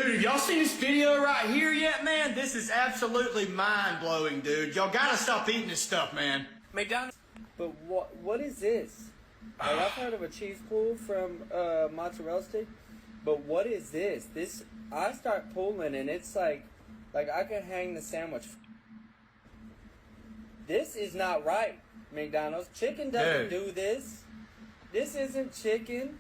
Dude, have y'all seen this video right here yet, man? This is absolutely mind-blowing, dude. Y'all gotta stop eating this stuff, man. McDonald's. But what is this? Like, I've heard of a cheese pool from mozzarella stick, but what is this? This, I start pulling and it's like I could hang the sandwich. This is not right, McDonald's. Chicken doesn't do this. This isn't chicken.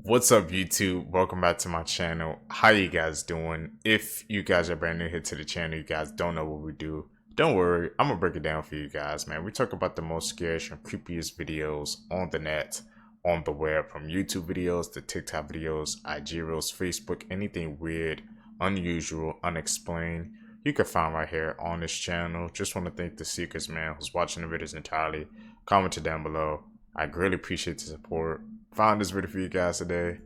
What's up, YouTube? Welcome back to my channel. How you guys doing? If you guys are brand new here to the channel, you guys don't know what we do, don't worry, I'm gonna break it down for you guys, man. We talk about the most scariest and creepiest videos on the net, on the web, from YouTube videos to TikTok videos, IG reels, Facebook, anything weird, unusual, unexplained, you can find right here on this channel. Just want to thank the seekers, man, who's watching the videos entirely. Comment down below. I greatly appreciate the support. Found this video for you guys today.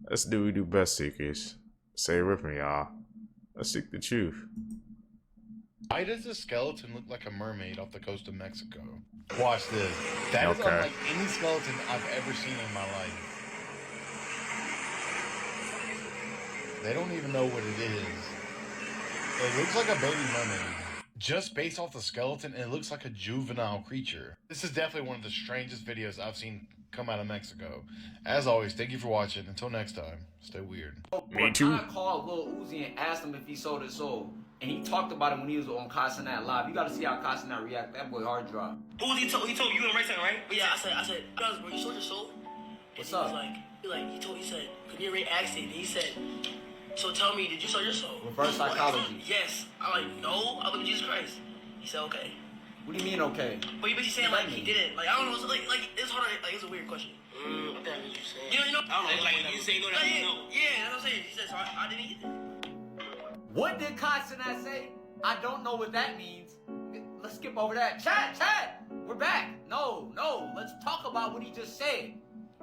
Let's do what we do best, seekers. Say it with me, y'all. Let's seek the truth. Why does the skeleton look like a mermaid off the coast of Mexico? Watch this. That is unlike any skeleton I've ever seen in my life. They don't even know what it is. It looks like a baby mermaid. Just based off the skeleton, it looks like a juvenile creature. This is definitely one of the strangest videos I've seen come out of Mexico. As always, thank you for watching. Until next time, stay weird. Me too. I called Lil Uzi and asked him if he sold his soul. And he talked about it when he was on Casanat Live. You gotta see how Casanat react. That boy hard drop. Uzi told you in the right thing, right? But yeah, I said, guys, bro, you sold your soul? What's and up? He said, could you rate asked it? And he said, so tell me, did you sell your soul? Reverse psychology. Yes. I'm like, no, I believe in Jesus Christ. He said, okay. What do you mean, okay? But you basically saying like he didn't. Like, I don't know, it's hard, like it's a weird question. What the heck did you say? You know, I don't know. Like you say no, that you know. Yeah, that's what I'm saying. He said, so I didn't either. What did Casanat say? I don't know what that means. Let's skip over that. Chat, we're back. No, let's talk about what he just said.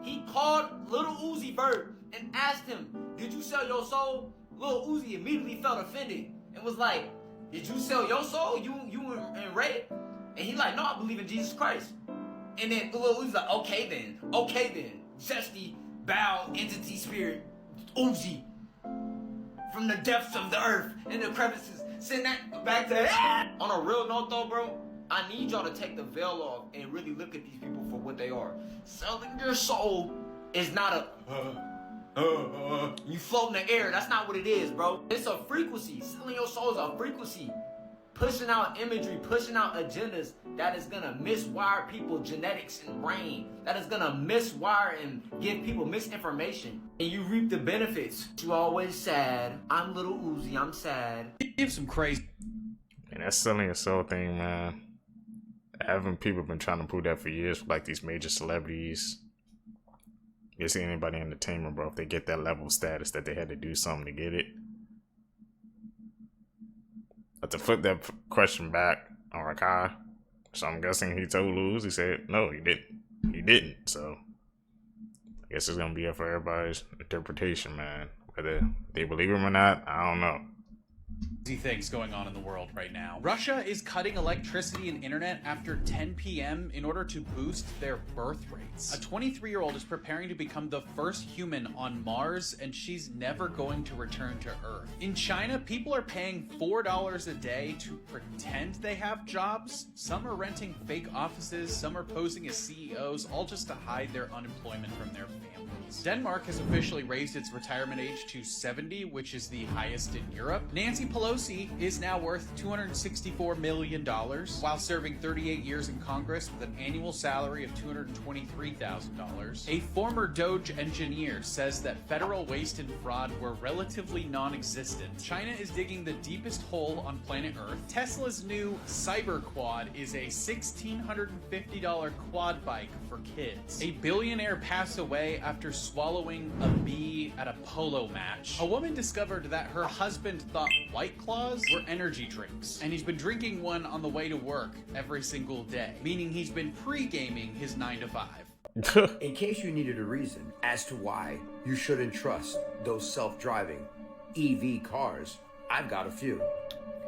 He called Lil Uzi Vert and asked him, did you sell your soul? Lil Uzi immediately felt offended and was like, did you sell your soul? You and Ray? And he like, no, I believe in Jesus Christ. And then Lil Uzi's like, okay then. Zesty, bow, entity, spirit, Uzi. From the depths of the earth, in the crevices, send that back to On a real note though, bro, I need y'all to take the veil off and really look at these people for what they are. Selling your soul is not a you float in the air. That's not what it is, bro. It's a frequency. Selling your soul is a frequency. Pushing out imagery, pushing out agendas that is gonna miswire people genetics and brain. That is gonna miswire and give people misinformation. And you reap the benefits. You always sad. I'm Lil Uzi, I'm sad. Give some crazy. And that's selling your soul thing, man. Haven't people been trying to prove that for years, like these major celebrities? You see anybody in entertainment, bro, if they get that level of status that they had to do something to get it. But to flip that question back on Rakai, so I'm guessing he told Luz, he said, no, he didn't. So I guess it's gonna be up for everybody's interpretation, man. Whether they believe him or not, I don't know. Things going on in the world right now. Russia is cutting electricity and internet after 10 p.m. in order to boost their birth rates. A 23-year-old is preparing to become the first human on Mars, and she's never going to return to Earth. In China, people are paying $4 a day to pretend they have jobs. Some are renting fake offices, some are posing as CEOs, all just to hide their unemployment from their families. Denmark has officially raised its retirement age to 70, which is the highest in Europe. Nancy Pelosi is now worth $264 million, while serving 38 years in Congress with an annual salary of $223,000. A former Doge engineer says that federal waste and fraud were relatively non-existent. China is digging the deepest hole on planet Earth. Tesla's new Cyber Quad is a $1,650 quad bike for kids. A billionaire passed away after swallowing a bee at a polo match. A woman discovered that her husband thought White Claus were energy drinks, and he's been drinking one on the way to work every single day, meaning he's been pre-gaming his 9 to 5. In case you needed a reason as to why you shouldn't trust those self-driving EV cars, I've got a few.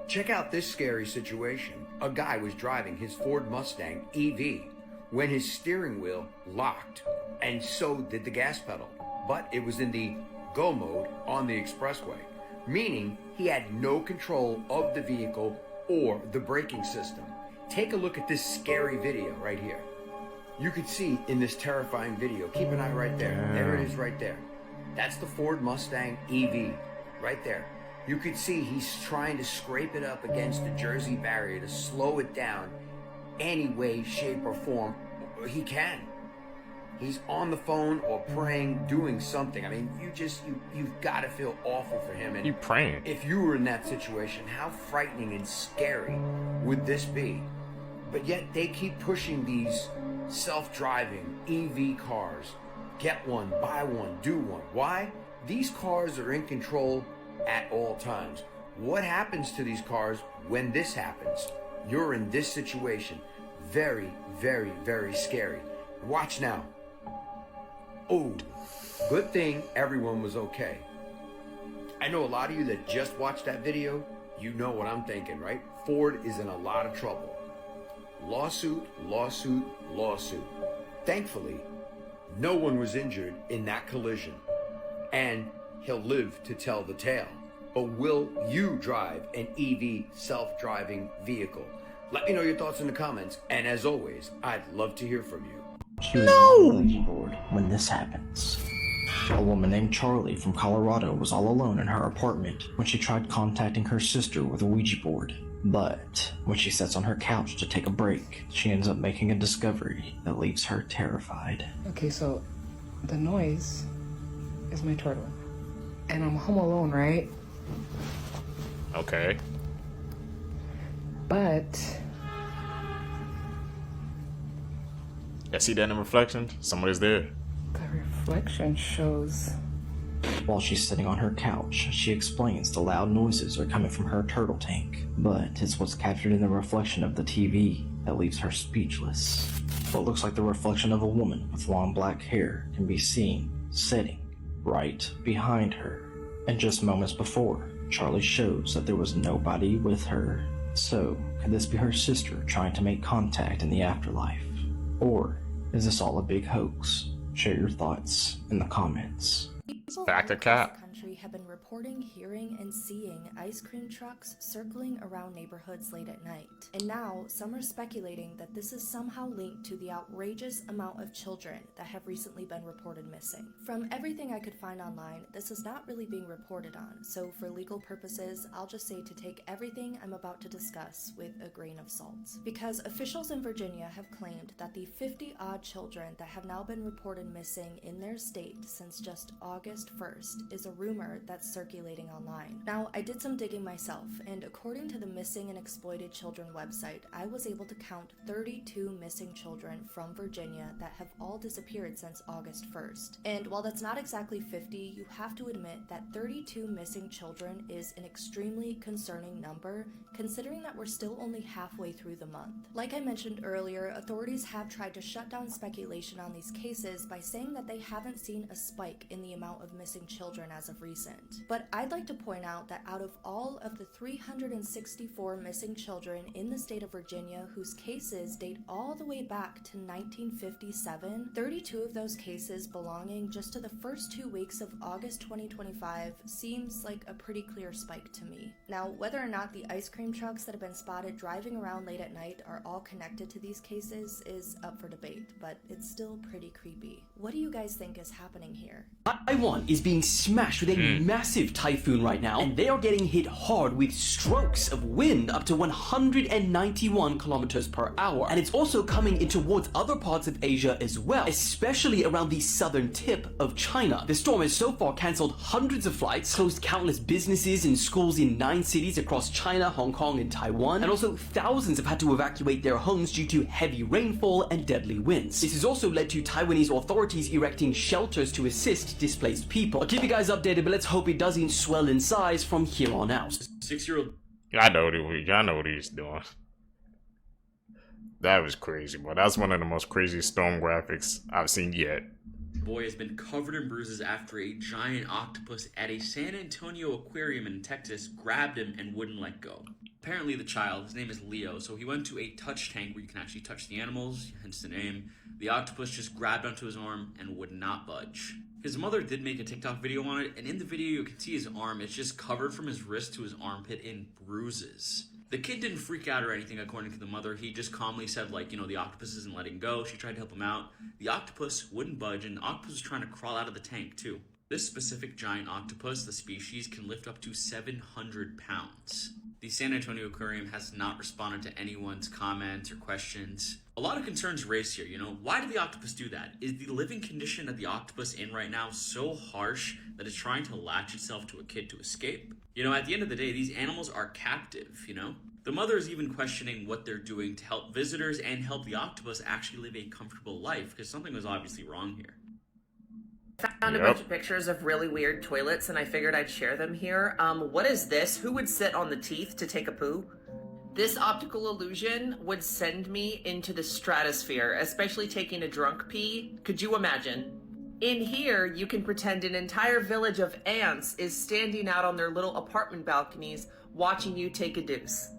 Check out this scary situation. A guy was driving his Ford Mustang EV when his steering wheel locked, and so did the gas pedal, but it was in the go mode on the expressway. meaning he had no control of the vehicle or the braking system. Take a look at this scary video right here. You could see in this terrifying video, keep an eye right there. There it is right there. That's the Ford Mustang EV right there. You could see he's trying to scrape it up against the Jersey barrier to slow it down any way, shape, or form he can. He's on the phone or praying, doing something. I mean, you've got to feel awful for him. And you praying? If you were in that situation, how frightening and scary would this be? But yet they keep pushing these self-driving EV cars. Get one, buy one, do one. Why? These cars are in control at all times. What happens to these cars when this happens? You're in this situation. Very, very, very scary. Watch now. Oh, good thing everyone was okay. I know a lot of you that just watched that video, you know what I'm thinking, right? Ford is in a lot of trouble. Lawsuit, lawsuit, lawsuit. Thankfully, no one was injured in that collision, and he'll live to tell the tale. But will you drive an EV self-driving vehicle? Let me know your thoughts in the comments, and as always, I'd love to hear from you. She was on the Ouija board when this happens. A woman named Charlie from Colorado was all alone in her apartment when she tried contacting her sister with a Ouija board. But when she sits on her couch to take a break, she ends up making a discovery that leaves her terrified. Okay, so the noise is my turtle. And I'm home alone, right? Okay. But I see that in the reflection. Somebody's there. the reflection shows... While she's sitting on her couch, she explains the loud noises are coming from her turtle tank, but it's what's captured in the reflection of the TV that leaves her speechless. What looks like the reflection of a woman with long black hair can be seen sitting right behind her. And just moments before, Charlie shows that there was nobody with her. So, could this be her sister trying to make contact in the afterlife? Or is this all a big hoax? Share your thoughts in the comments. People Fact or all across cap? the country have been reporting hearing and seeing ice cream trucks circling around neighborhoods late at night. And now, some are speculating that this is somehow linked to the outrageous amount of children that have recently been reported missing. From everything I could find online, this is not really being reported on, so for legal purposes, I'll just say to take everything I'm about to discuss with a grain of salt. Because officials in Virginia have claimed that the 50-odd children that have now been reported missing in their state since just August 1st is a rumor that's circulating online. Now, I did some digging myself, and according to the Missing and Exploited Children website, I was able to count 32 missing children from Virginia that have all disappeared since August 1st. And while that's not exactly 50, you have to admit that 32 missing children is an extremely concerning number, considering that we're still only halfway through the month. Like I mentioned earlier, authorities have tried to shut down speculation on these cases by saying that they haven't seen a spike in the amount of missing children as of recent. But I'd like to point out that out of all of the 364 missing children in the state of Virginia whose cases date all the way back to 1957, 32 of those cases belonging just to the first 2 weeks of August 2025 seems like a pretty clear spike to me. Now, whether or not the ice cream trucks that have been spotted driving around late at night are all connected to these cases is up for debate, but it's still pretty creepy. What do you guys think is happening here? Taiwan is being smashed with a massive typhoon right now, and they are getting hit hard with strokes of wind up to 191 kilometers per hour. And it's also coming in towards other parts of Asia as well, especially around the southern tip of China. The storm has so far cancelled hundreds of flights, closed countless businesses and schools in 9 cities across China, Hong Kong, and Taiwan, and also thousands have had to evacuate their homes due to heavy rainfall and deadly winds. This has also led to Taiwanese authorities erecting shelters to assist displaced people. I'll keep you guys updated, but let's hope it doesn't swell in size from here on out. 6-year-old. Y'all know what he's doing. That was crazy, but that's one of the most crazy storm graphics I've seen yet. Boy has been covered in bruises after a giant octopus at a San Antonio aquarium in Texas grabbed him and wouldn't let go. Apparently the child, his name is Leo, so he went to a touch tank where you can actually touch the animals, hence the name. The octopus just grabbed onto his arm and would not budge. His mother did make a TikTok video on it, and in the video you can see his arm is just covered from his wrist to his armpit in bruises. The kid didn't freak out or anything according to the mother. He just calmly said, like, you know, the octopus isn't letting go. She tried to help him out. The octopus wouldn't budge, and the octopus was trying to crawl out of the tank too. This specific giant octopus, the species, can lift up to 700 pounds. The San Antonio Aquarium has not responded to anyone's comments or questions. A lot of concerns raised here, you know. Why did the octopus do that? Is the living condition that the octopus in right now so harsh that it's trying to latch itself to a kid to escape? You know, at the end of the day, these animals are captive, you know? The mother is even questioning what they're doing to help visitors and help the octopus actually live a comfortable life, because something was obviously wrong here. Found a bunch of pictures of really weird toilets, and I figured I'd share them here. What is this? Who would sit on the teeth to take a poo? This optical illusion would send me into the stratosphere, especially taking a drunk pee. Could you imagine? In here, you can pretend an entire village of ants is standing out on their little apartment balconies watching you take a deuce.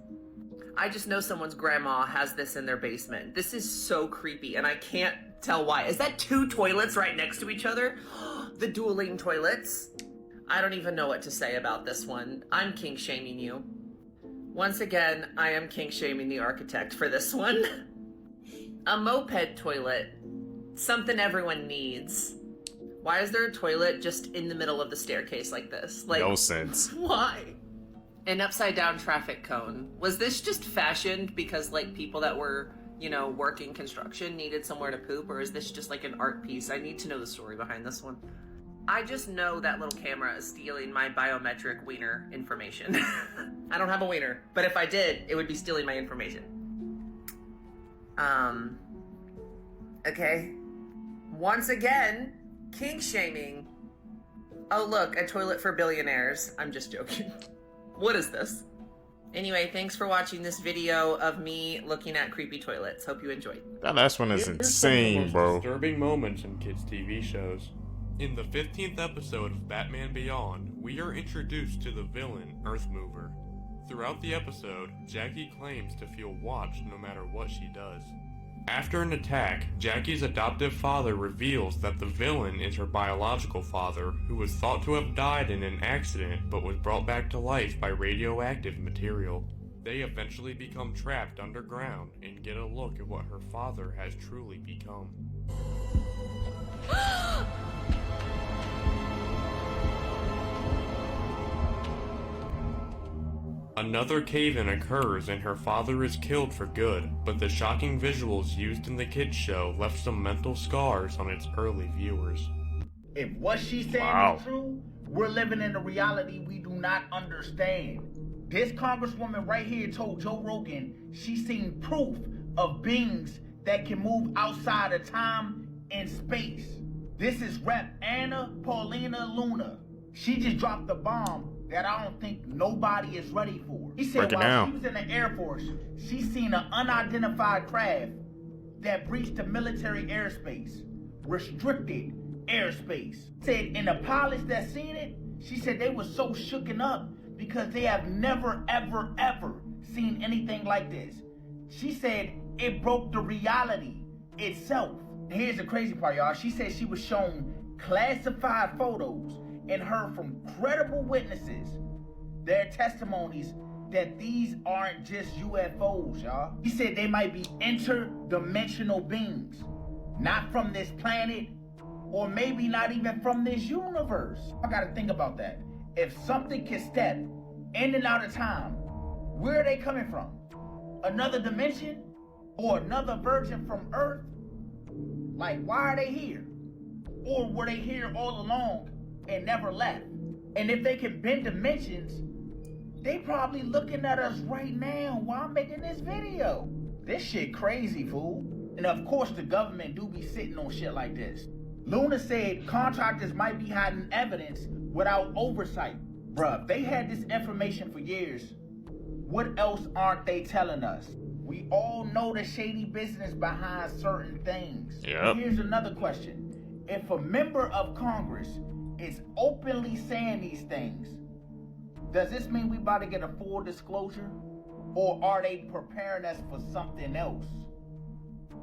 I just know someone's grandma has this in their basement. This is so creepy, and I can't tell why. Is that two toilets right next to each other? The dueling toilets? I don't even know what to say about this one. I'm kink shaming you. Once again, I am kink shaming the architect for this one. A moped toilet. Something everyone needs. Why is there a toilet just in the middle of the staircase like this? Like, no sense. Why? An upside down traffic cone. Was this just fashioned because, like, people that were, you know, working construction needed somewhere to poop, or is this just like an art piece? I need to know the story behind this one. I just know that little camera is stealing my biometric wiener information. I don't have a wiener, but if I did, it would be stealing my information. Okay. Once again, kink shaming. Oh look, a toilet for billionaires. I'm just joking. What is this? Anyway, thanks for watching this video of me looking at creepy toilets. Hope you enjoyed. That last one is insane, bro. Disturbing moments in kids' TV shows. In the 15th episode of Batman Beyond, we are introduced to the villain, Earthmover. Throughout the episode, Jackie claims to feel watched no matter what she does. After an attack, Jackie's adoptive father reveals that the villain is her biological father, who was thought to have died in an accident but was brought back to life by radioactive material. They eventually become trapped underground and get a look at what her father has truly become. Another cave-in occurs and her father is killed for good, but the shocking visuals used in the kids show left some mental scars on its early viewers. If what she's saying is true, we're living in a reality we do not understand. This congresswoman right here told Joe Rogan she's seen proof of beings that can move outside of time and space. This is Rep. Anna Paulina Luna. She just dropped the bomb that I don't think nobody is ready for. He said while she was in the Air Force, she seen an unidentified craft that breached the military airspace, restricted airspace. Said in the pilots that seen it, she said they were so shooken up because they have never, ever, ever seen anything like this. She said it broke the reality itself. Here's the crazy part, y'all. She said she was shown classified photos and heard from credible witnesses their testimonies that these aren't just UFOs, y'all. He said they might be interdimensional beings, not from this planet, or maybe not even from this universe. I gotta think about that. If something can step in and out of time, where are they coming from? Another dimension? Or another version from Earth? Like, why are they here? Or were they here all along and never left? And if they can bend dimensions, they probably looking at us right now while I'm making this video. This shit crazy, fool. And of course the government do be sitting on shit like this. Luna said contractors might be hiding evidence without oversight. Bruh, they had this information for years. What else aren't they telling us? We all know the shady business behind certain things. Yep. Here's another question. If a member of Congress is openly saying these things, does this mean we about to get a full disclosure? Or are they preparing us for something else?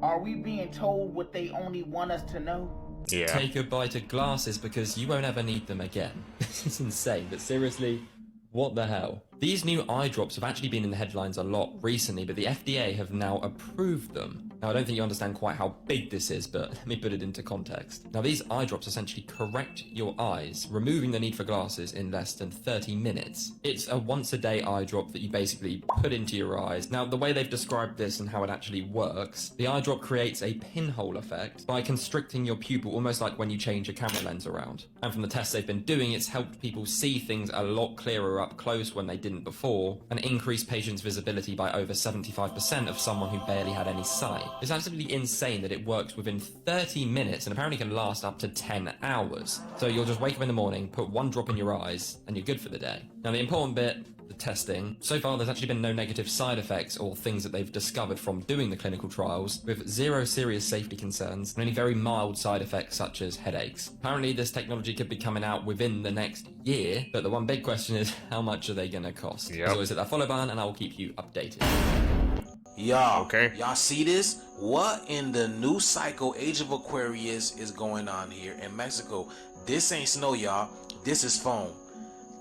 Are we being told what they only want us to know? Yeah. Take goodbye to glasses because you won't ever need them again. This is insane, but seriously, what the hell? These new eye drops have actually been in the headlines a lot recently, but the FDA have now approved them. Now, I don't think you understand quite how big this is, but let me put it into context. Now, these eye drops essentially correct your eyes, removing the need for glasses in less than 30 minutes. It's a once-a-day eye drop that you basically put into your eyes. Now, the way they've described this and how it actually works, the eye drop creates a pinhole effect by constricting your pupil, almost like when you change your camera lens around. And from the tests they've been doing, it's helped people see things a lot clearer up close when they didn't before, and increased patients' visibility by over 75% of someone who barely had any sight. It's absolutely insane that it works within 30 minutes and apparently can last up to 10 hours. So you'll just wake up in the morning, put one drop in your eyes, and you're good for the day. Now the important bit, the testing. So far there's actually been no negative side effects or things that they've discovered from doing the clinical trials, with 0 serious safety concerns and only very mild side effects such as headaches. Apparently this technology could be coming out within the next year, but the one big question is how much are they going to cost? As always, hit that follow button and I will keep you updated. Y'all, y'all see this? What in the new cycle Age of Aquarius is going on here in Mexico? This ain't snow, y'all. This is foam.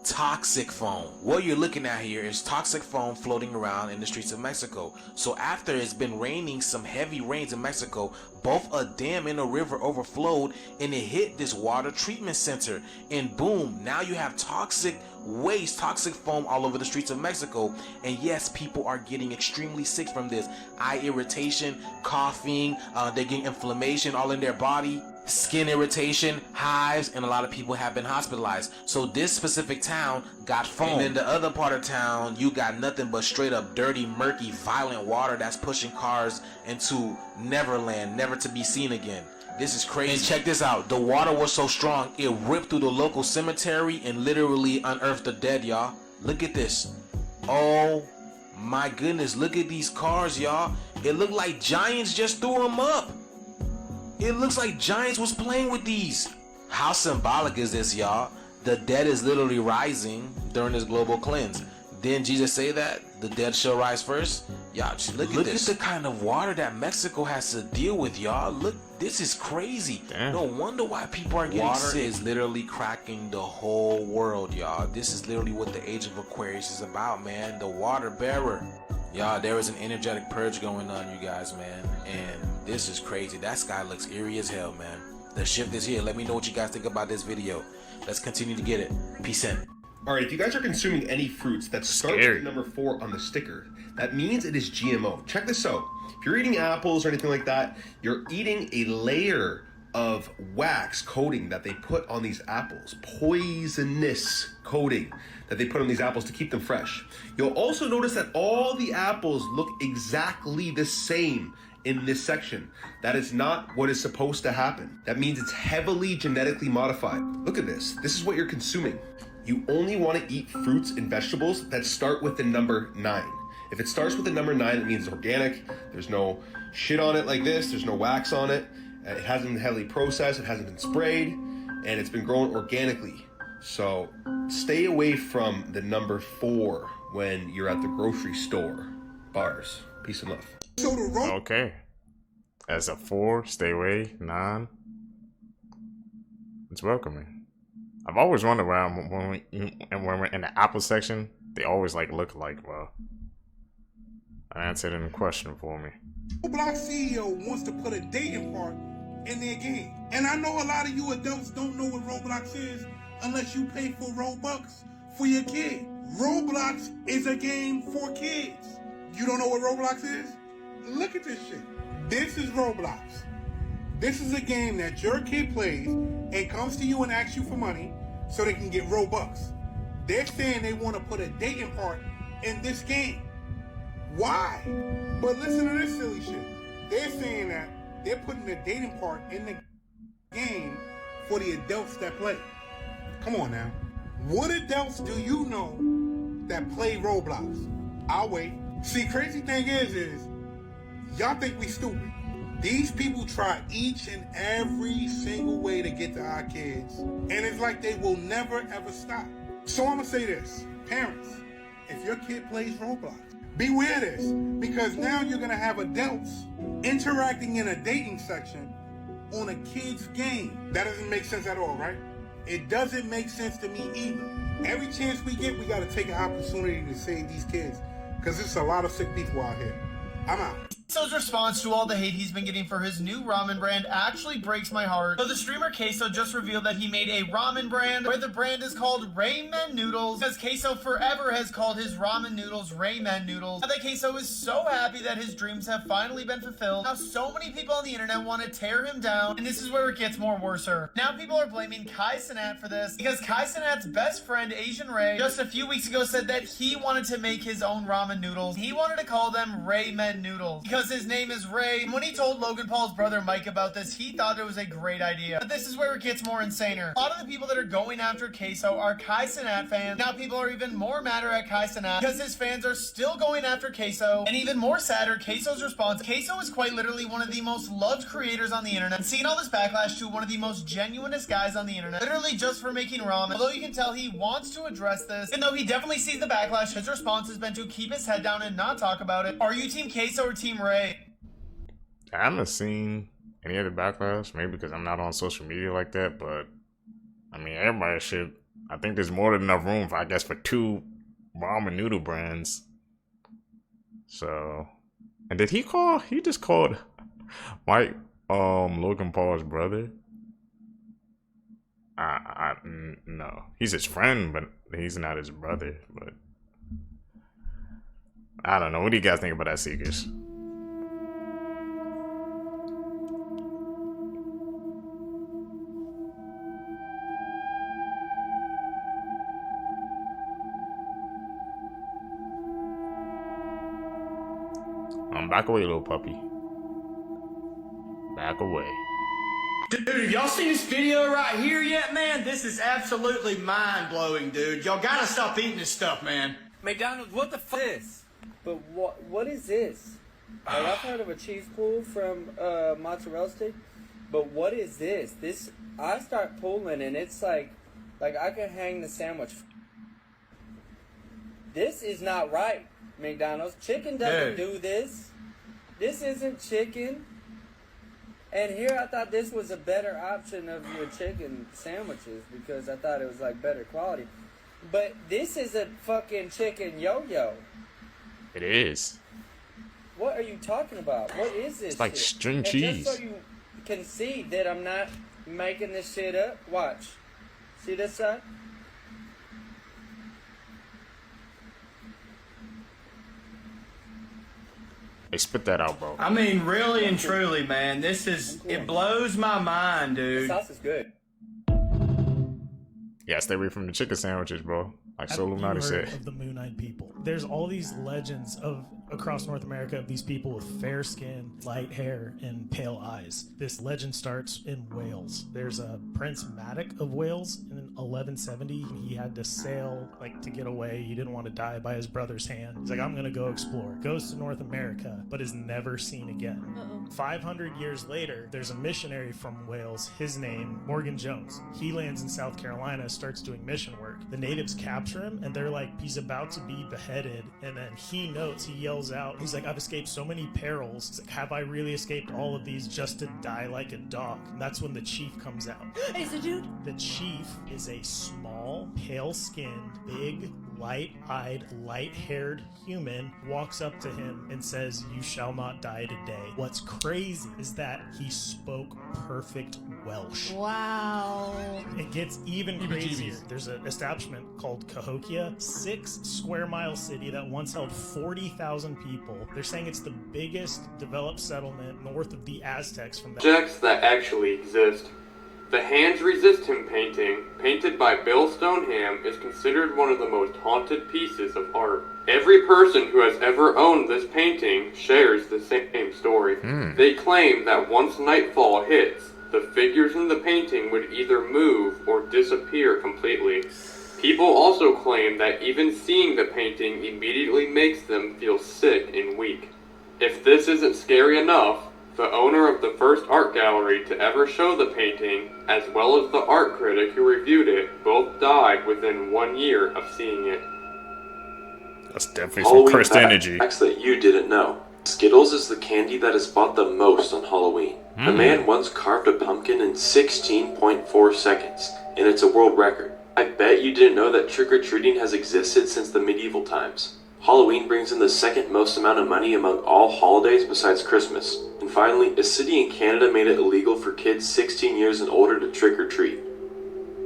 Toxic foam. What you're looking at here is toxic foam floating around in the streets of Mexico. So after it's been raining some heavy rains in Mexico, both a dam and a river overflowed and it hit this water treatment center, and boom, now you have toxic waste, toxic foam all over the streets of Mexico. And yes, people are getting extremely sick from this. Eye irritation, coughing, they're getting inflammation all in their body, skin irritation, hives, and a lot of people have been hospitalized. So this specific town got foam. And in the other part of town, you got nothing but straight up dirty, murky, violent water that's pushing cars into Neverland, never to be seen again. This is crazy. And check this out. The water was so strong, it ripped through the local cemetery and literally unearthed the dead, y'all. Look at this. Oh my goodness, look at these cars, y'all. It looked like giants just threw them up. It looks like giants was playing with these. How symbolic is this, y'all? The dead is literally rising during this global cleanse. Didn't Jesus say that? The dead shall rise first? Y'all, look at this. Look at the kind of water that Mexico has to deal with, y'all. Look, this is crazy. Damn. No wonder why people are getting sick. Water is literally cracking the whole world, y'all. This is literally what the Age of Aquarius is about, man. The water bearer. Y'all, there is an energetic purge going on, you guys, man. And this is crazy. That sky looks eerie as hell, man. The shift is here. Let me know what you guys think about this video. Let's continue to get it. Peace in. Alright, if you guys are consuming any fruits that start with number 4 on the sticker, that means it is GMO. Check this out. If you're eating apples or anything like that, you're eating a layer of wax coating that they put on these apples. Poisonous coating that they put on these apples to keep them fresh. You'll also notice that all the apples look exactly the same in this section. That is not what is supposed to happen. That means it's heavily genetically modified. Look at this. This is what you're consuming. You only want to eat fruits and vegetables that start with the number 9. If it starts with the number 9, it means it's organic. There's no shit on it like this. There's no wax on it. It hasn't been heavily processed. It hasn't been sprayed. And it's been grown organically. So stay away from the number 4 when you're at the grocery store. Bars. Peace and love. Okay. As a 4, stay away. 9. It's welcoming. I've always wondered when we're in the Apple section, they always like look like. Well, I answered in the question for me. Roblox CEO wants to put a dating part in their game, and I know a lot of you adults don't know what Roblox is unless you pay for Robux for your kid. Roblox is a game for kids. You don't know what Roblox is? Look at this shit. This is Roblox. This is a game that your kid plays and comes to you and asks you for money so they can get Robux. They're saying they want to put a dating part in this game. Why? But listen to this silly shit. They're saying that they're putting the dating part in the game for the adults that play. Come on now. What adults do you know that play Roblox? I'll wait. See, crazy thing is y'all think we stupid. These people try each and every single way to get to our kids, and it's like they will never ever stop. So I'm gonna say this, parents, if your kid plays Roblox, Beware this, because now you're gonna have adults interacting in a dating section on a kid's game. That doesn't make sense at all, right? It doesn't make sense to me either. Every chance we get, we gotta take an opportunity to save these kids, because there's a lot of sick people out here. I'm out. Quesos' response to all the hate he's been getting for his new ramen brand actually breaks my heart. So the streamer Queso just revealed that he made a ramen brand where the brand is called Ramen Noodles because Queso forever has called his ramen noodles Ramen Noodles. Now that Queso is so happy that his dreams have finally been fulfilled, now so many people on the internet want to tear him down, and this is where it gets more worser. Now people are blaming Kai Cenat for this because Kai Cenat's best friend Asian Ray just a few weeks ago said that he wanted to make his own ramen noodles. He wanted to call them Ramen Noodles because his name is Ray. And when he told Logan Paul's brother Mike about this, he thought it was a great idea. But this is where it gets more insaner. A lot of the people that are going after Queso are Kai Cenat fans. Now people are even more madder at Kai Cenat because his fans are still going after Queso. And even more sadder, Queso's response. Queso is quite literally one of the most loved creators on the internet. And seeing all this backlash to one of the most genuinest guys on the internet, literally just for making ramen. Although you can tell he wants to address this, and though he definitely sees the backlash, his response has been to keep his head down and not talk about it. Are you Team Queso or Team Ray? I haven't seen any of the backlash, maybe because I'm not on social media like that, but I mean, everybody should. I think there's more than enough room, I guess, for 2 ramen noodle brands. So, and did he just called Mike, Logan Paul's brother? No, he's his friend, but he's not his brother. But I don't know. What do you guys think about that, Seekers? Back away, little puppy. Back away. Dude, have y'all seen this video right here yet, man? This is absolutely mind-blowing, dude. Y'all gotta stop eating this stuff, man. McDonald's, what the fuck is this? But what is this? Like, I've heard of a cheese pool from mozzarella stick, but what is this? This, I start pulling and it's like I can hang the sandwich. This is not right, McDonald's. Chicken doesn't do this. This isn't chicken. And here I thought this was a better option of your chicken sandwiches because I thought it was like better quality. But this is a fucking chicken yo-yo. It is. What are you talking about? What is this? It's like shit? string And cheese. just so you can see that I'm not making this shit up, watch. See this side? Hey, spit that out, bro. I mean, really and truly, man, this is, it blows my mind, dude. The sauce is good. Yeah, stay away from the chicken sandwiches, bro. Like Solo Naughty said. Of the Moon Knight people. There's all these legends of across North America of these people with fair skin, light hair, and pale eyes. This legend starts in Wales. There's a Prince Madoc of Wales in 1170. He had to sail to get away. He didn't want to die by his brother's hand. He's like, I'm gonna go explore. Goes to North America, but is never seen again. 500 years later, there's a missionary from Wales, his name, Morgan Jones. He lands in South Carolina, starts doing mission work. The natives capture him, and they're like, he's about to be beheaded, and then he yells out, he's like, I've escaped so many perils. He's like, have I really escaped all of these just to die like a dog? And that's when the chief comes out. Hey, so dude? The chief is a small, pale-skinned, big, light-eyed, light-haired human, walks up to him and says, you shall not die today. What's crazy is that he spoke perfect Welsh. Wow. It gets even crazier. There's an establishment called Cahokia, 6 square mile city that once held 40,000 people. They're saying it's the biggest developed settlement north of the Aztecs from that. Objects that actually exist. The Hands Resist Him painting, painted by Bill Stoneham, is considered one of the most haunted pieces of art. Every person who has ever owned this painting shares the same story. They claim that once nightfall hits, the figures in the painting would either move or disappear completely. People also claim that even seeing the painting immediately makes them feel sick and weak. If this isn't scary enough, the owner of the first art gallery to ever show the painting, as well as the art critic who reviewed it, both died within 1 year of seeing it. That's definitely some cursed energy. Facts that you didn't know. Skittles is the candy that is bought the most on Halloween. A man once carved a pumpkin in 16.4 seconds, and it's a world record. I bet you didn't know that trick-or-treating has existed since the medieval times. Halloween brings in the second most amount of money among all holidays besides Christmas. And finally, a city in Canada made it illegal for kids 16 years and older to trick-or-treat.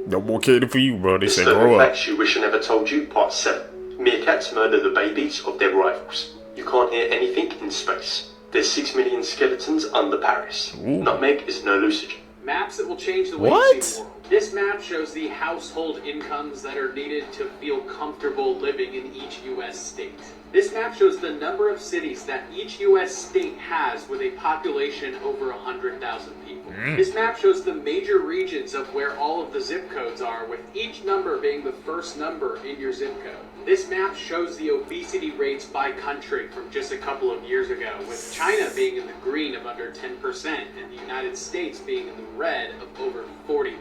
No more candy for you, bro. They said grow up. Facts you wish I never told you, part 7. Meerkats murder the babies of their rivals. You can't hear anything in space. There's 6 million skeletons under Paris. Ooh. Nutmeg is no hallucinogen. Maps that will change the way you see the world. This map shows the household incomes that are needed to feel comfortable living in each U.S. state. This map shows the number of cities that each U.S. state has with a population over 100,000 people. This map shows the major regions of where all of the zip codes are, with each number being the first number in your zip code. This map shows the obesity rates by country from just a couple of years ago, with China being in the green of under 10% and the United States being in the red of over 40%.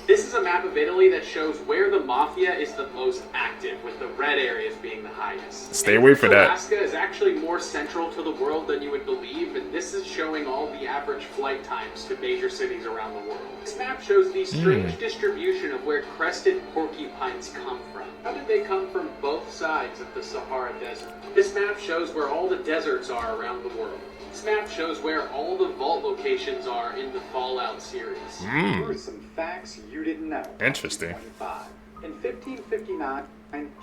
This is a map of Italy that shows where the mafia is the most active, with the red areas being the highest. Stay away for that. Alaska is actually more central to the world than you would believe, and this is showing all the average flight times to major cities around the world. This map shows the strange distribution of where crested porcupines come from. How did they come from both sides of the Sahara Desert? This map shows where all the deserts are around the world. This map shows where all the vault locations are in the Fallout series. Here are some facts you didn't know. Interesting. In 1559,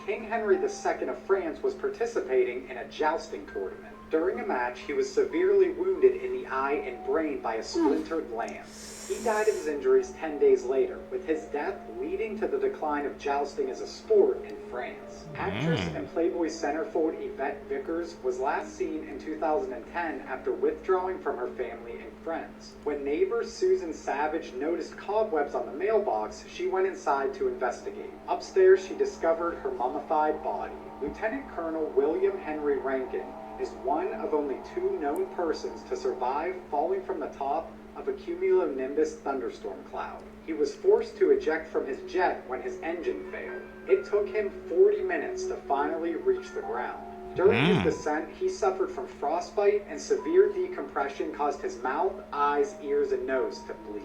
King Henry II of France was participating in a jousting tournament. During a match, he was severely wounded in the eye and brain by a splintered lance. He died of his injuries 10 days later, with his death leading to the decline of jousting as a sport in France. Actress and Playboy centerfold Yvette Vickers was last seen in 2010 after withdrawing from her family and friends. When neighbor Susan Savage noticed cobwebs on the mailbox, she went inside to investigate. Upstairs, she discovered her mummified body. Lieutenant Colonel William Henry Rankin is one of only 2 known persons to survive falling from the top of a cumulonimbus thunderstorm cloud. He was forced to eject from his jet when his engine failed. It took him 40 minutes to finally reach the ground. During his descent, he suffered from frostbite, and severe decompression caused his mouth, eyes, ears, and nose to bleed.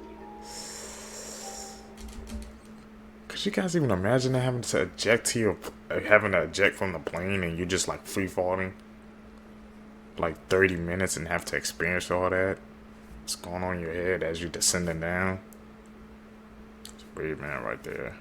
Could you guys even imagine having to eject from the plane and you just like free falling? Like 30 minutes and have to experience all that? What's going on in your head as you're descending down? It's a weird man right there.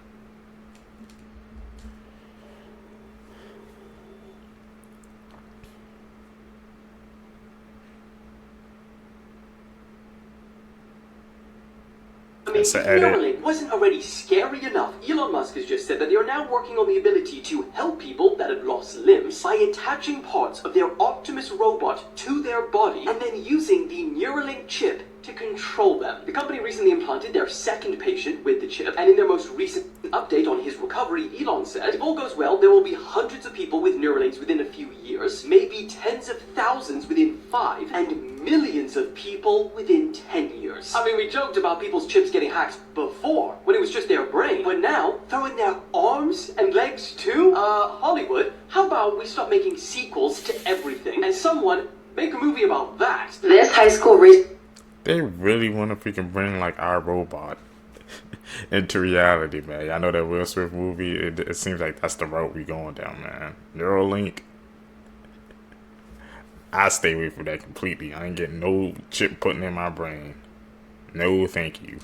I mean, if Neuralink wasn't already scary enough, Elon Musk has just said that they are now working on the ability to help people that have lost limbs by attaching parts of their Optimus robot to their body and then using the Neuralink chip to control them. The company recently implanted their second patient with the chip, and in their most recent update on his recovery, Elon said, if all goes well, there will be hundreds of people with Neuralinks within a few years, maybe tens of thousands within 5, and millions of people within 10 years. I mean, we joked about people's chips getting hacked before, when it was just their brain, but now, throw in their arms and legs too? Hollywood, how about we stop making sequels to everything, and someone make a movie about that? This high school They really want to freaking bring like our robot into reality, man. I know that Will Smith movie, it seems like that's the road we going down, man. Neuralink. I stay away from that completely. I ain't getting no chip putting in my brain. No, thank you.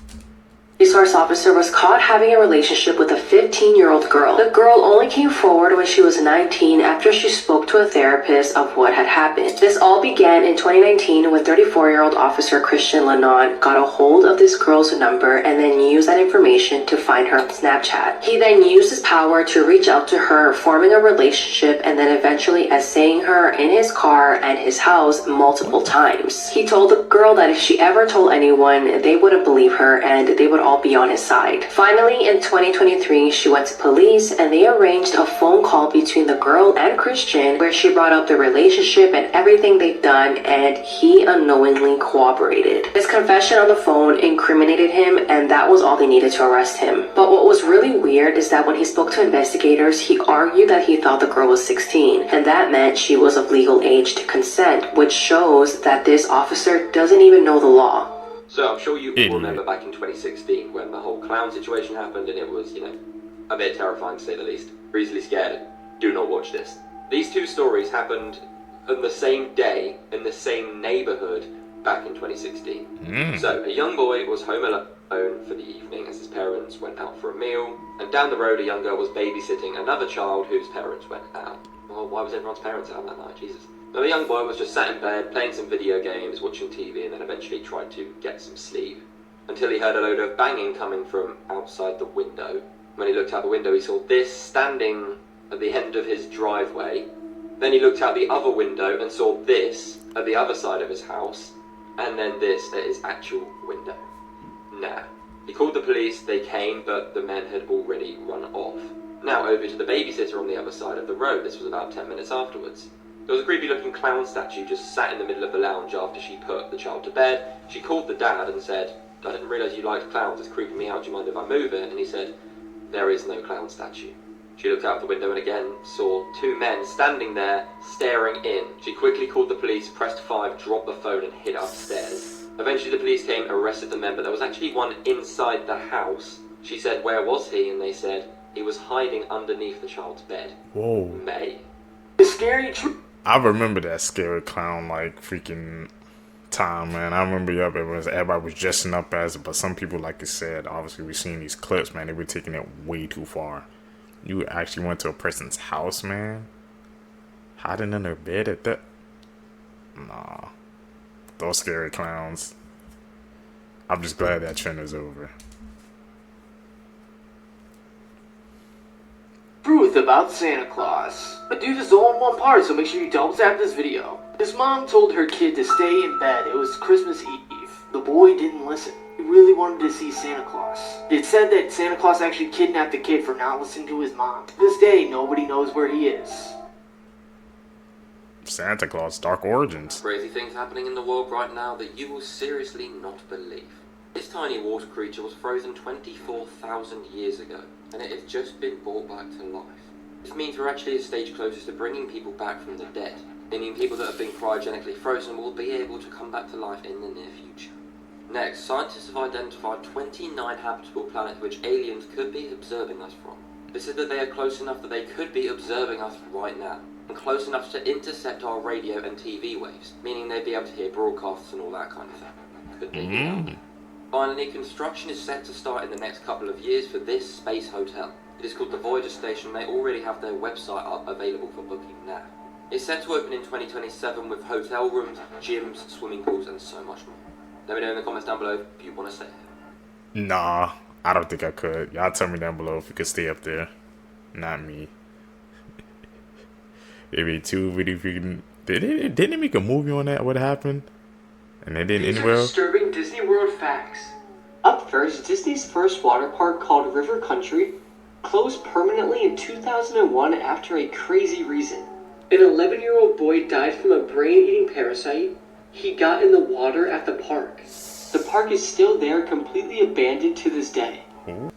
Resource officer was caught having a relationship with a 15-year-old girl. The girl only came forward when she was 19 after she spoke to a therapist of what had happened. This all began in 2019 when 34-year-old officer Christian Lanon got a hold of this girl's number and then used that information to find her on Snapchat. He then used his power to reach out to her, forming a relationship and then eventually essaying her in his car and his house multiple times. He told the girl that if she ever told anyone, they wouldn't believe her and they would all be on his side. Finally, in 2023, she went to police and they arranged a phone call between the girl and Christian where she brought up the relationship and everything they've done, and he unknowingly cooperated. His confession on the phone incriminated him, and that was all they needed to arrest him. But what was really weird is that when he spoke to investigators, he argued that he thought the girl was 16, and that meant she was of legal age to consent, which shows that this officer doesn't even know the law. So I'm sure you all remember back in 2016 when the whole clown situation happened, and it was, a bit terrifying to say the least. You're easily scared. Do not watch this. These two stories happened on the same day in the same neighborhood back in 2016. So a young boy was home alone for the evening as his parents went out for a meal, and down the road a young girl was babysitting another child whose parents went out. Well, why was everyone's parents out that night? Jesus. Now, the young boy was just sat in bed, playing some video games, watching TV, and then eventually tried to get some sleep, until he heard a load of banging coming from outside the window. When he looked out the window, he saw this standing at the end of his driveway. Then he looked out the other window and saw this at the other side of his house, and then this at his actual window. Nah. He called the police, they came, but the men had already run off. Now over to the babysitter on the other side of the road. This was about 10 minutes afterwards. There was a creepy looking clown statue just sat in the middle of the lounge after she put the child to bed. She called the dad and said, "I didn't realise you liked clowns, it's creeping me out, do you mind if I move it?" And he said, "There is no clown statue." She looked out the window and again saw two men standing there, staring in. She quickly called the police, pressed 5, dropped the phone and hid upstairs. Eventually the police came, arrested the men, but there was actually one inside the house. She said, "Where was he?" And they said, "He was hiding underneath the child's bed." Whoa. May. The scary truth. I remember that scary clown like freaking time, man. I remember everybody was dressing up as it, but some people, like you said, obviously we've seen these clips, man, they were taking it way too far. You actually went to a person's house, man, hiding in their bed at that. Nah, those scary clowns. I'm just glad that trend is over. Truth about Santa Claus. But do this all in one part, so make sure you double tap this video. His mom told her kid to stay in bed. It was Christmas Eve. The boy didn't listen. He really wanted to see Santa Claus. It said that Santa Claus actually kidnapped the kid for not listening to his mom. To this day, nobody knows where he is. Santa Claus, Dark Origins. Crazy things happening in the world right now that you will seriously not believe. This tiny water creature was frozen 24,000 years ago, and it has just been brought back to life. This means we're actually a stage closer to bringing people back from the dead, meaning people that have been cryogenically frozen will be able to come back to life in the near future. Next, scientists have identified 29 habitable planets which aliens could be observing us from. This is that they are close enough that they could be observing us right now, and close enough to intercept our radio and TV waves, meaning they'd be able to hear broadcasts and all that kind of thing. Could they be out there? Finally, construction is set to start in the next couple of years for this space hotel. It is called the Voyager Station, and they already have their website up available for booking now. It's set to open in 2027 with hotel rooms, gyms, swimming pools, and so much more. Let me know in the comments down below if you want to stay here. Nah, I don't think I could. Y'all tell me down below if you could stay up there. Not me. Maybe too video freaking. Didn't they make a movie on that? What happened? And they didn't end well. Disturbing Disney World facts. Up first, Disney's first water park called River Country closed permanently in 2001 after a crazy reason. An 11-year-old boy died from a brain-eating parasite he got in the water at the park. The park is still there, completely abandoned to this day. If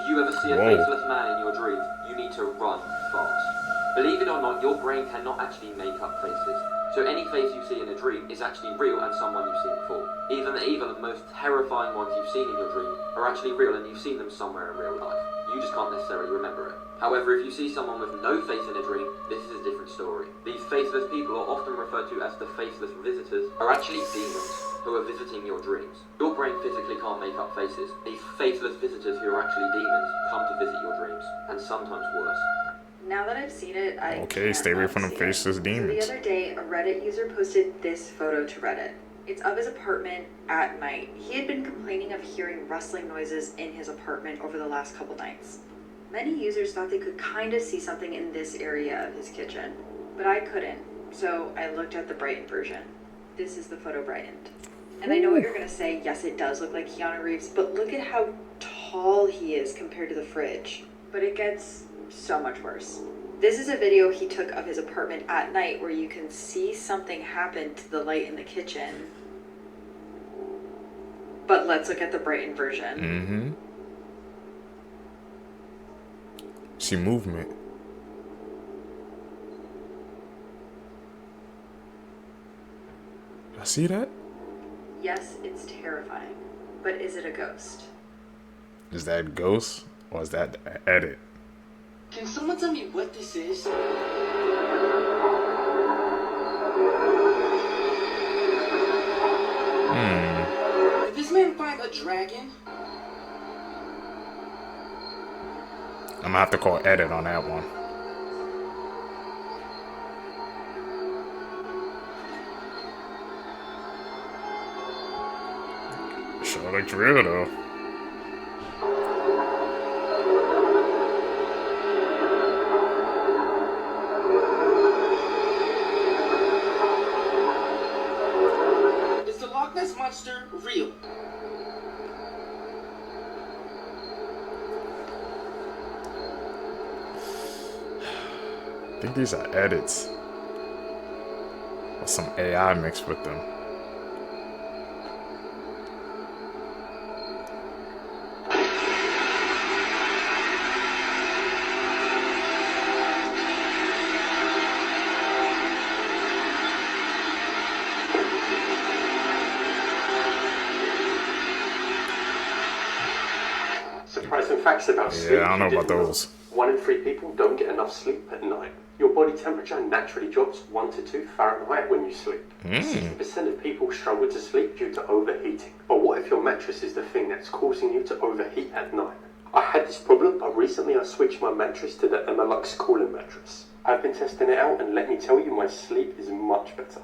you ever see a faceless man in your dreams, you need to run fast. Believe it or not, your brain cannot actually make up faces. So any face you see in a dream is actually real and someone you've seen before. Even the most terrifying ones you've seen in your dream are actually real and you've seen them somewhere in real life. You just can't necessarily remember it. However, if you see someone with no face in a dream, this is a different story. These faceless people are often referred to as the faceless visitors, are actually demons who are visiting your dreams. Your brain physically can't make up faces. These faceless visitors who are actually demons come to visit your dreams, and sometimes worse. Now that I've seen it, I okay, stay away from the faceless demons. So the other day, a Reddit user posted this photo to Reddit. It's of his apartment at night. He had been complaining of hearing rustling noises in his apartment over the last couple nights. Many users thought they could kind of see something in this area of his kitchen, but I couldn't, so I looked at the brightened version. This is the photo brightened. And I know what you're gonna say, yes, it does look like Keanu Reeves, but look at how tall he is compared to the fridge. But it gets so much worse. This is a video he took of his apartment at night where you can see something happen to the light in the kitchen. But let's look at the brightened version. Mm-hmm. See movement. I see that? Yes, it's terrifying. But is it a ghost? Is that ghost or is that the edit? Can someone tell me what this is? Did this man find a dragon? I'm gonna have to call edit on that one. Sure looks real though. Is the Loch Ness Monster real? I think these are edits. Or some AI mixed with them. Surprising facts about sleep. Yeah, I don't know about those. 1 in 3 people don't get enough sleep at night. Your body temperature naturally drops 1 to 2 Fahrenheit when you sleep. 60% of people struggle to sleep due to overheating. But what if your mattress is the thing that's causing you to overheat at night? I had this problem, but recently I switched my mattress to the Emilux cooling mattress. I've been testing it out and let me tell you, my sleep is much better.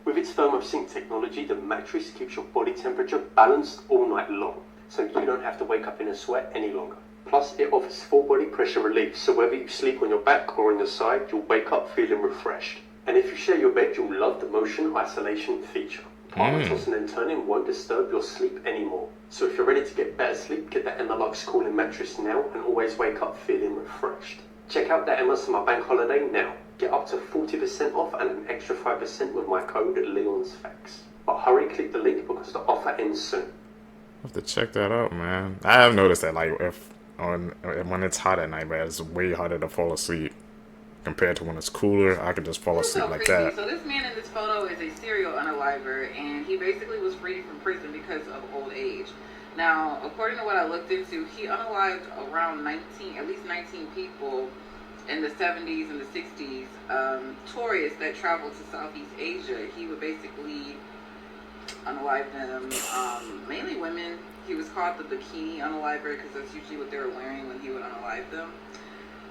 With its thermosync technology, the mattress keeps your body temperature balanced all night long, so you don't have to wake up in a sweat any longer. Plus, it offers full body pressure relief, so whether you sleep on your back or on your side, you'll wake up feeling refreshed. And if you share your bed, you'll love the motion isolation feature. Part of tossing and turning won't disturb your sleep anymore. So if you're ready to get better sleep, get the Emilux cooling mattress now and always wake up feeling refreshed. Check out the Emma Summer Bank Holiday now. Get up to 40% off and an extra 5% with my code LeonsFacts. But hurry, click the link because the offer ends soon. I have to check that out, man. I have noticed that, like, when it's hot at night, man, it's way harder to fall asleep compared to when it's cooler. I could just fall asleep like that. So this man in this photo is a serial unaliver, and he basically was freed from prison because of old age. Now, according to what I looked into, he unalived around at least 19 people in the 70s and the 60s. Tourists that traveled to Southeast Asia, he would basically unalive them, mainly women. He was called the bikini unaliver because that's usually what they were wearing when he would unalive them.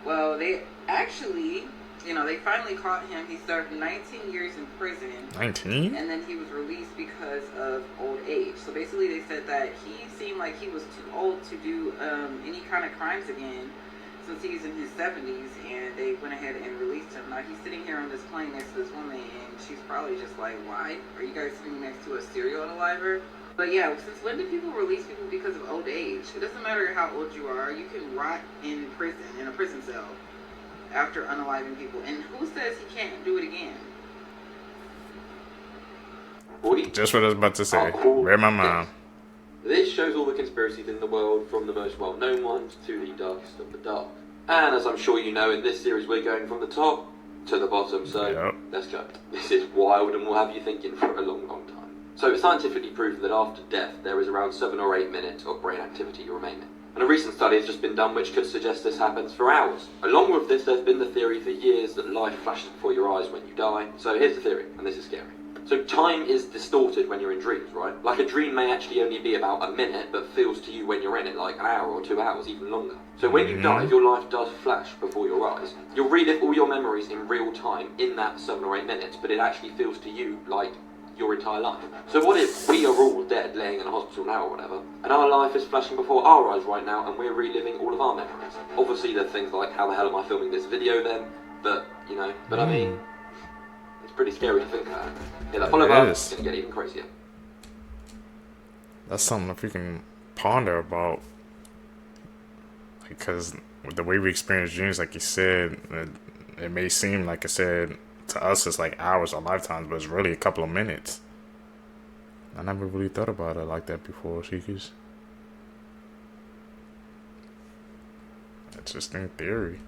Well, they actually, they finally caught him. He served 19 years in prison. 19? And then he was released because of old age. So basically they said that he seemed like he was too old to do any kind of crimes again since he's in his 70s, and they went ahead and released him. Now he's sitting here on this plane next to this woman, and she's probably just like, why are you guys sitting next to a serial unaliver? But yeah, since when do people release people because of old age? It doesn't matter how old you are. You can rot in prison, in a prison cell, after unaliving people. And who says he can't do it again? Just what I was about to say. Where my mom? This shows all the conspiracies in the world, from the most well-known ones to the darkest of the dark. And as I'm sure you know, in this series we're going from the top to the bottom, so let's go. This is wild and will have you thinking for a long, long time. So it's scientifically proven that after death there is around 7 or 8 minutes of brain activity remaining. And a recent study has just been done which could suggest this happens for hours. Along with this, there's been the theory for years that life flashes before your eyes when you die. So here's the theory, and this is scary. So time is distorted when you're in dreams, right? Like a dream may actually only be about a minute, but feels to you when you're in it like an hour or 2 hours, even longer. So when you die, your life does flash before your eyes. You'll relive all your memories in real time in that 7 or 8 minutes, but it actually feels to you like your entire life. So what if we are all dead, laying in a hospital now or whatever, and our life is flashing before our eyes right now, and we're reliving all of our memories? Obviously there's things like, how the hell am I filming this video then? But, I mean, it's pretty scary to think about. Yeah, that follow-up is going to get even crazier. That's something if we can ponder about. Because the way we experience dreams, like you said, it may seem like I said to us it's like hours or lifetimes, but it's really a couple of minutes. I never really thought about it like that before, Seekers. Interesting theory.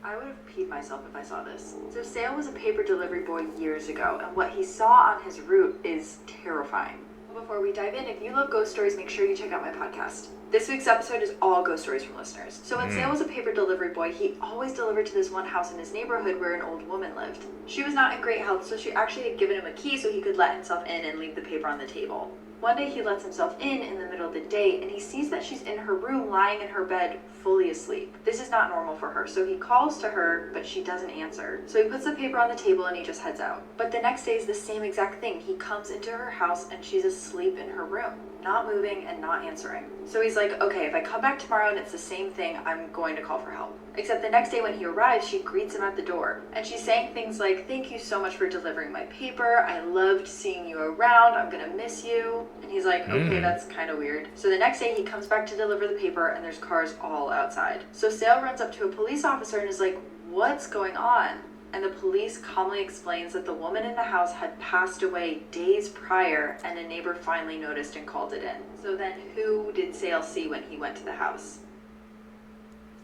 I would have peed myself if I saw this. So Sale was a paper delivery boy years ago, and what he saw on his route is terrifying. Before we dive in, if you love ghost stories, make sure you check out my podcast. This week's episode is all ghost stories from listeners. So when Sale was a paper delivery boy, he always delivered to this one house in his neighborhood where an old woman lived. She was not in great health, so she actually had given him a key so he could let himself in and leave the paper on the table. One day he lets himself in the middle of the day, and he sees that she's in her room lying in her bed fully asleep. This is not normal for her, so he calls to her, but she doesn't answer. So he puts the paper on the table and he just heads out. But the next day is the same exact thing. He comes into her house and she's asleep in her room, not moving and not answering. So he's like, okay, if I come back tomorrow and it's the same thing, I'm going to call for help. Except the next day when he arrives, she greets him at the door. And she's saying things like, thank you so much for delivering my paper. I loved seeing you around. I'm gonna miss you. And he's like, okay, that's kind of weird. So the next day he comes back to deliver the paper and there's cars all outside. So Sale runs up to a police officer and is like, what's going on? And the police calmly explains that the woman in the house had passed away days prior and a neighbor finally noticed and called it in. So then who did Sale see when he went to the house?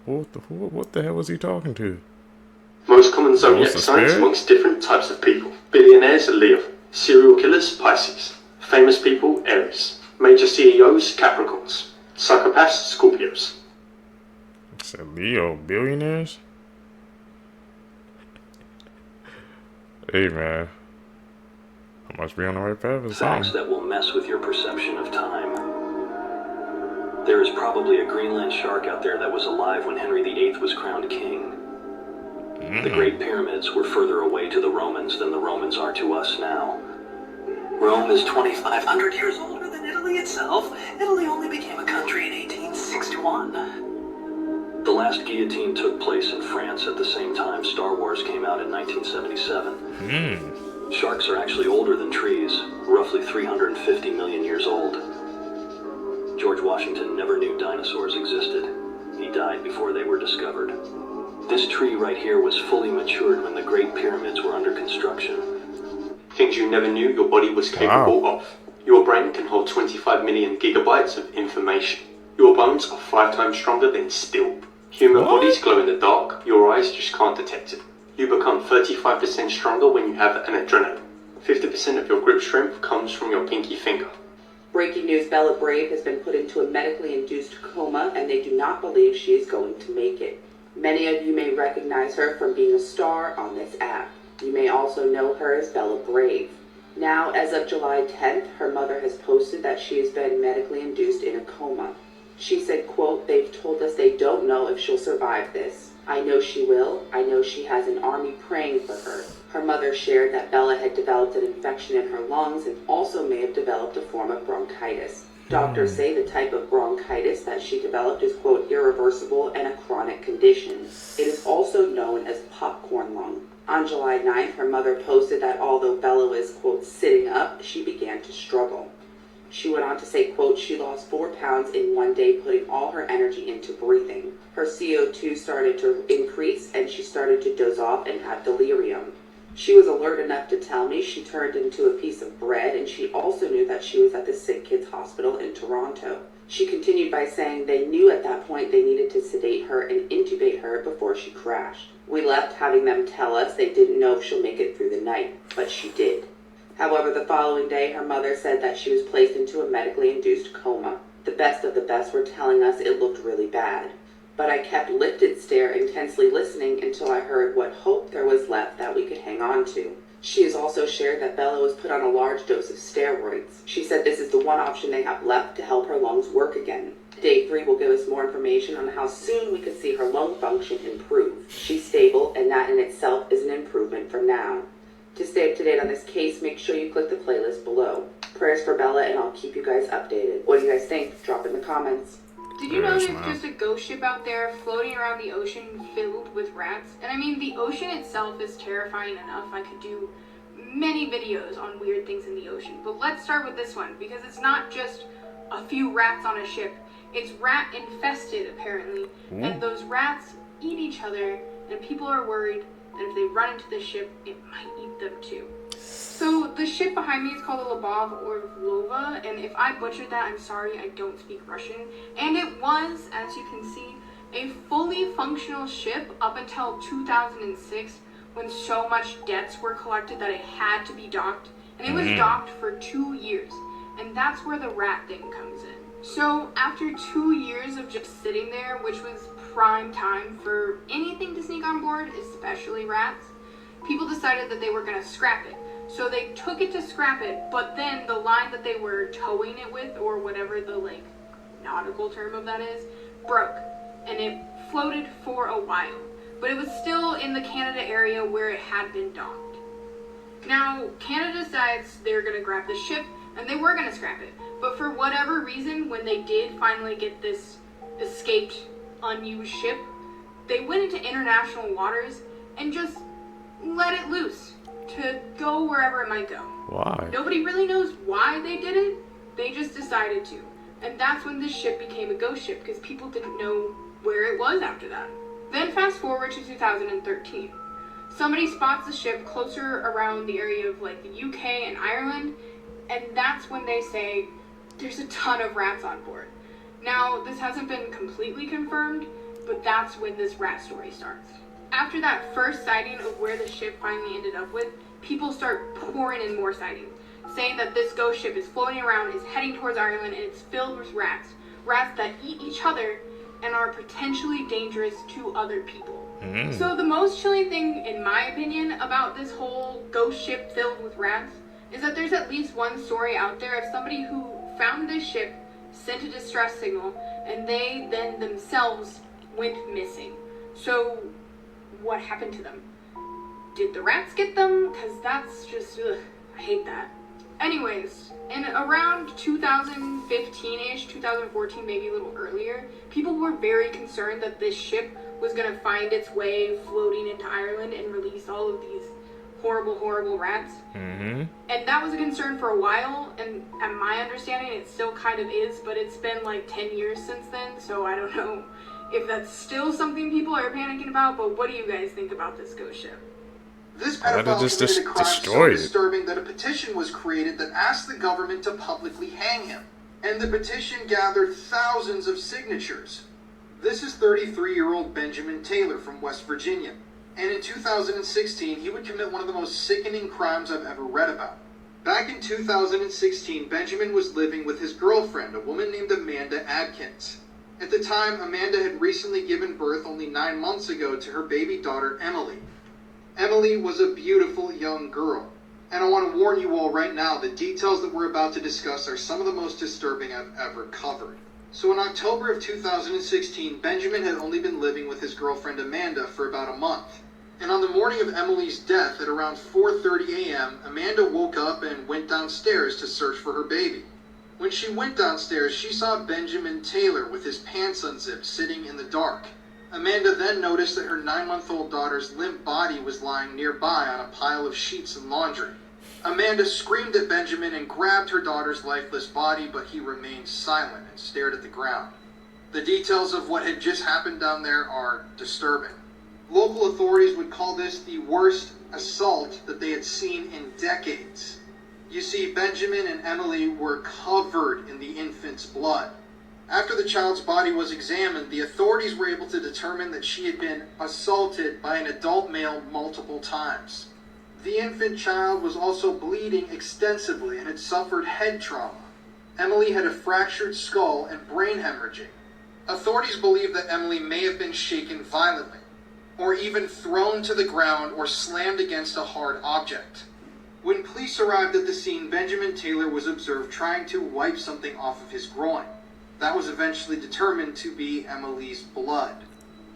What the hell was he talking to? Most common zodiac signs amongst different types of people. Billionaires, Leo. Serial killers, Pisces. Famous people, Aries. Major CEOs, Capricorns. Psychopaths, Scorpios. It said Leo, billionaires? Hey man, I must be on the right path or Facts something. that will mess with your perception of time. There is probably a Greenland shark out there that was alive when Henry VIII was crowned king. The Great Pyramids were further away to the Romans than the Romans are to us now. Rome is 2,500 years older than Italy itself. Italy only became a country in 1861. The last guillotine took place in France at the same time Star Wars came out in 1977. Sharks are actually older than trees, roughly 350 million years old. George Washington never knew dinosaurs existed. He died before they were discovered. This tree right here was fully matured when the Great Pyramids were under construction. Things you never knew your body was capable of. Your brain can hold 25 million gigabytes of information. Your bones are 5 times stronger than steel. Human bodies glow in the dark, your eyes just can't detect it. You become 35% stronger when you have an adrenaline. 50% of your grip strength comes from your pinky finger. Breaking news, Bella Brave has been put into a medically induced coma and they do not believe she is going to make it. Many of you may recognize her from being a star on this app. You may also know her as Bella Brave. Now, as of July 10th, her mother has posted that she has been medically induced in a coma. She said, quote, they've told us they don't know if she'll survive this. I know she will. I know she has an army praying for her. Her mother shared that Bella had developed an infection in her lungs and also may have developed a form of bronchitis. Doctors say the type of bronchitis that she developed is, quote, irreversible and a chronic condition. It is also known as popcorn lung. On July 9th, her mother posted that although Bella was, quote, sitting up, she began to struggle. She went on to say, quote, she lost 4 pounds in one day, putting all her energy into breathing. Her CO2 started to increase, and she started to doze off and have delirium. She was alert enough to tell me she turned into a piece of bread, and she also knew that she was at the Sick Kids Hospital in Toronto. She continued by saying they knew at that point they needed to sedate her and intubate her before she crashed. We left having them tell us they didn't know if she'll make it through the night, but she did. However, the following day, her mother said that she was placed into a medically induced coma. The best of the best were telling us it looked really bad. But I kept lifted stare, intensely listening until I heard what hope there was left that we could hang on to. She has also shared that Bella was put on a large dose of steroids. She said this is the one option they have left to help her lungs work again. Day 3 will give us more information on how soon we could see her lung function improve. She's stable, and that in itself is an improvement from now. To stay up to date on this case, make sure you click the playlist below. Prayers for Bella, and I'll keep you guys updated. What do you guys think? Drop in the comments. Did you know there's just a ghost ship out there floating around the ocean filled with rats? And I mean, the ocean itself is terrifying enough. I could do many videos on weird things in the ocean, but let's start with this one because it's not just a few rats on a ship. It's rat infested apparently, and those rats eat each other, and people are worried that if they run into the ship, it might eat them too. So the ship behind me is called the Lubov Orlova, and if I butchered that, I'm sorry, I don't speak Russian. And it was, as you can see, a fully functional ship up until 2006, when so much debts were collected that it had to be docked. And it was docked for 2 years, and that's where the rat thing comes in. So after 2 years of just sitting there, which was prime time for anything to sneak on board, especially rats, people decided that they were going to scrap it. So they took it to scrap it, but then the line that they were towing it with, or whatever the like nautical term of that is, broke, and it floated for a while. But it was still in the Canada area where it had been docked. Now, Canada decides they're going to grab the ship, and they were going to scrap it. But for whatever reason, when they did finally get this escaped, unused ship, they went into international waters and just let it loose to go wherever it might go. Why? Nobody really knows why they did it. They just decided to. And that's when this ship became a ghost ship, because people didn't know where it was after that. Then fast forward to 2013. Somebody spots the ship closer around the area of like the UK and Ireland, and that's when they say there's a ton of rats on board. Now, this hasn't been completely confirmed, but that's when this rat story starts. After that first sighting of where the ship finally ended up with, people start pouring in more sightings, saying that this ghost ship is floating around, is heading towards Ireland, and it's filled with rats. Rats that eat each other and are potentially dangerous to other people. So the most chilling thing, in my opinion, about this whole ghost ship filled with rats is that there's at least one story out there of somebody who found this ship, sent a distress signal, and they then themselves went missing. So what happened to them? Did the rats get them? Because that's just, ugh, I hate that. Anyways, in around 2015-ish, 2014, maybe a little earlier, people were very concerned that this ship was going to find its way floating into Ireland and release all of these horrible, horrible rats. And that was a concern for a while, and at my understanding, it still kind of is, but it's been like 10 years since then, so I don't know if that's still something people are panicking about, but what do you guys think about this ghost ship? This pedophile committed a crime so disturbing that a petition was created that asked the government to publicly hang him. And the petition gathered thousands of signatures. This is 33-year-old Benjamin Taylor from West Virginia. And in 2016, he would commit one of the most sickening crimes I've ever read about. Back in 2016, Benjamin was living with his girlfriend, a woman named Amanda Adkins. At the time, Amanda had recently given birth only 9 months ago to her baby daughter, Emily. Emily was a beautiful young girl. And I want to warn you all right now, the details that we're about to discuss are some of the most disturbing I've ever covered. So in October of 2016, Benjamin had only been living with his girlfriend Amanda for about a month. And on the morning of Emily's death at around 4:30 a.m., Amanda woke up and went downstairs to search for her baby. When she went downstairs, she saw Benjamin Taylor with his pants unzipped sitting in the dark. Amanda then noticed that her 9-month-old daughter's limp body was lying nearby on a pile of sheets and laundry. Amanda screamed at Benjamin and grabbed her daughter's lifeless body, but he remained silent and stared at the ground. The details of what had just happened down there are disturbing. Local authorities would call this the worst assault that they had seen in decades. You see, Benjamin and Emily were covered in the infant's blood. After the child's body was examined, the authorities were able to determine that she had been assaulted by an adult male multiple times. The infant child was also bleeding extensively and had suffered head trauma. Emily had a fractured skull and brain hemorrhaging. Authorities believe that Emily may have been shaken violently, or even thrown to the ground or slammed against a hard object. When police arrived at the scene, Benjamin Taylor was observed trying to wipe something off of his groin. That was eventually determined to be Emily's blood.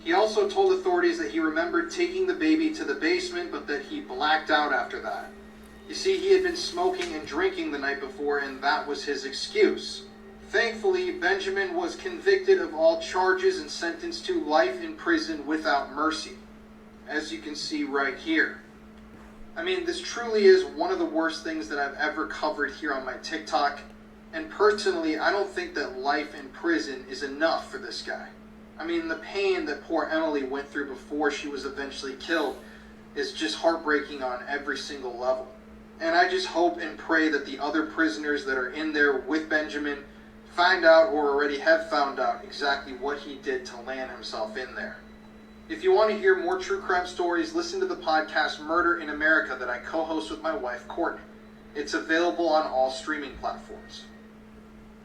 He also told authorities that he remembered taking the baby to the basement, but that he blacked out after that. You see, he had been smoking and drinking the night before, and that was his excuse. Thankfully, Benjamin was convicted of all charges and sentenced to life in prison without mercy, as you can see right here. I mean, this truly is one of the worst things that I've ever covered here on my TikTok. And personally, I don't think that life in prison is enough for this guy. I mean, the pain that poor Emily went through before she was eventually killed is just heartbreaking on every single level. And I just hope and pray that the other prisoners that are in there with Benjamin find out or already have found out exactly what he did to land himself in there. If you want to hear more true crime stories, listen to the podcast Murder in America that I co-host with my wife, Courtney. It's available on all streaming platforms.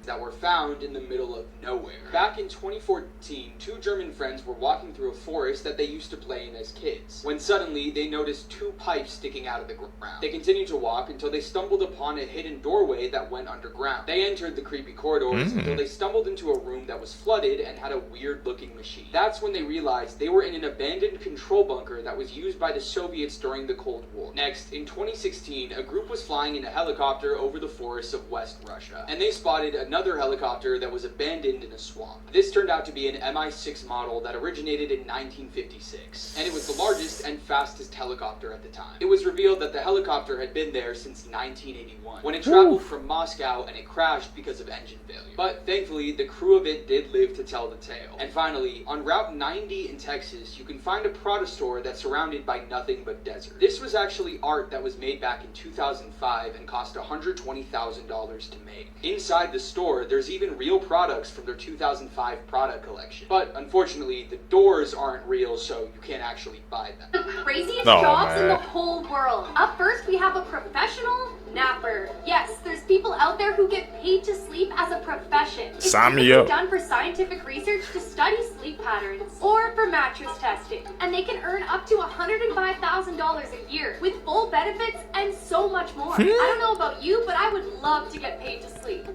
That were found in the middle of nowhere. Back in 2014, two German friends were walking through a forest that they used to play in as kids, when suddenly they noticed two pipes sticking out of the ground. They continued to walk until they stumbled upon a hidden doorway that went underground. They entered the creepy corridors until they stumbled into a room that was flooded and had a weird looking machine. That's when they realized they were in an abandoned control bunker that was used by the Soviets during the Cold War. Next, in 2016, a group was flying in a helicopter over the forests of West Russia, and they spotted another helicopter that was abandoned in a swamp. This turned out to be an Mi-6 model that originated in 1956, and it was the largest and fastest helicopter at the time. It was revealed that the helicopter had been there since 1981, when it traveled from Moscow and it crashed because of engine failure. But thankfully, the crew of it did live to tell the tale. And finally, on Route 90 in Texas, you can find a Prada store that's surrounded by nothing but desert. This was actually art that was made back in 2005 and cost $120,000 to make. Inside the store, there's even real products from their 2005 Prada collection. But unfortunately, the doors aren't real, so you can't actually buy them. The craziest jobs in the whole world. Up first, we have a professional napper. Yes, there's people out there who get paid to sleep as a profession. It's typically done for scientific research to study sleep patterns or for mattress testing. And they can earn up to $105,000 a year with full benefits and so much more. I don't know about you, but I would love to get paid to sleep.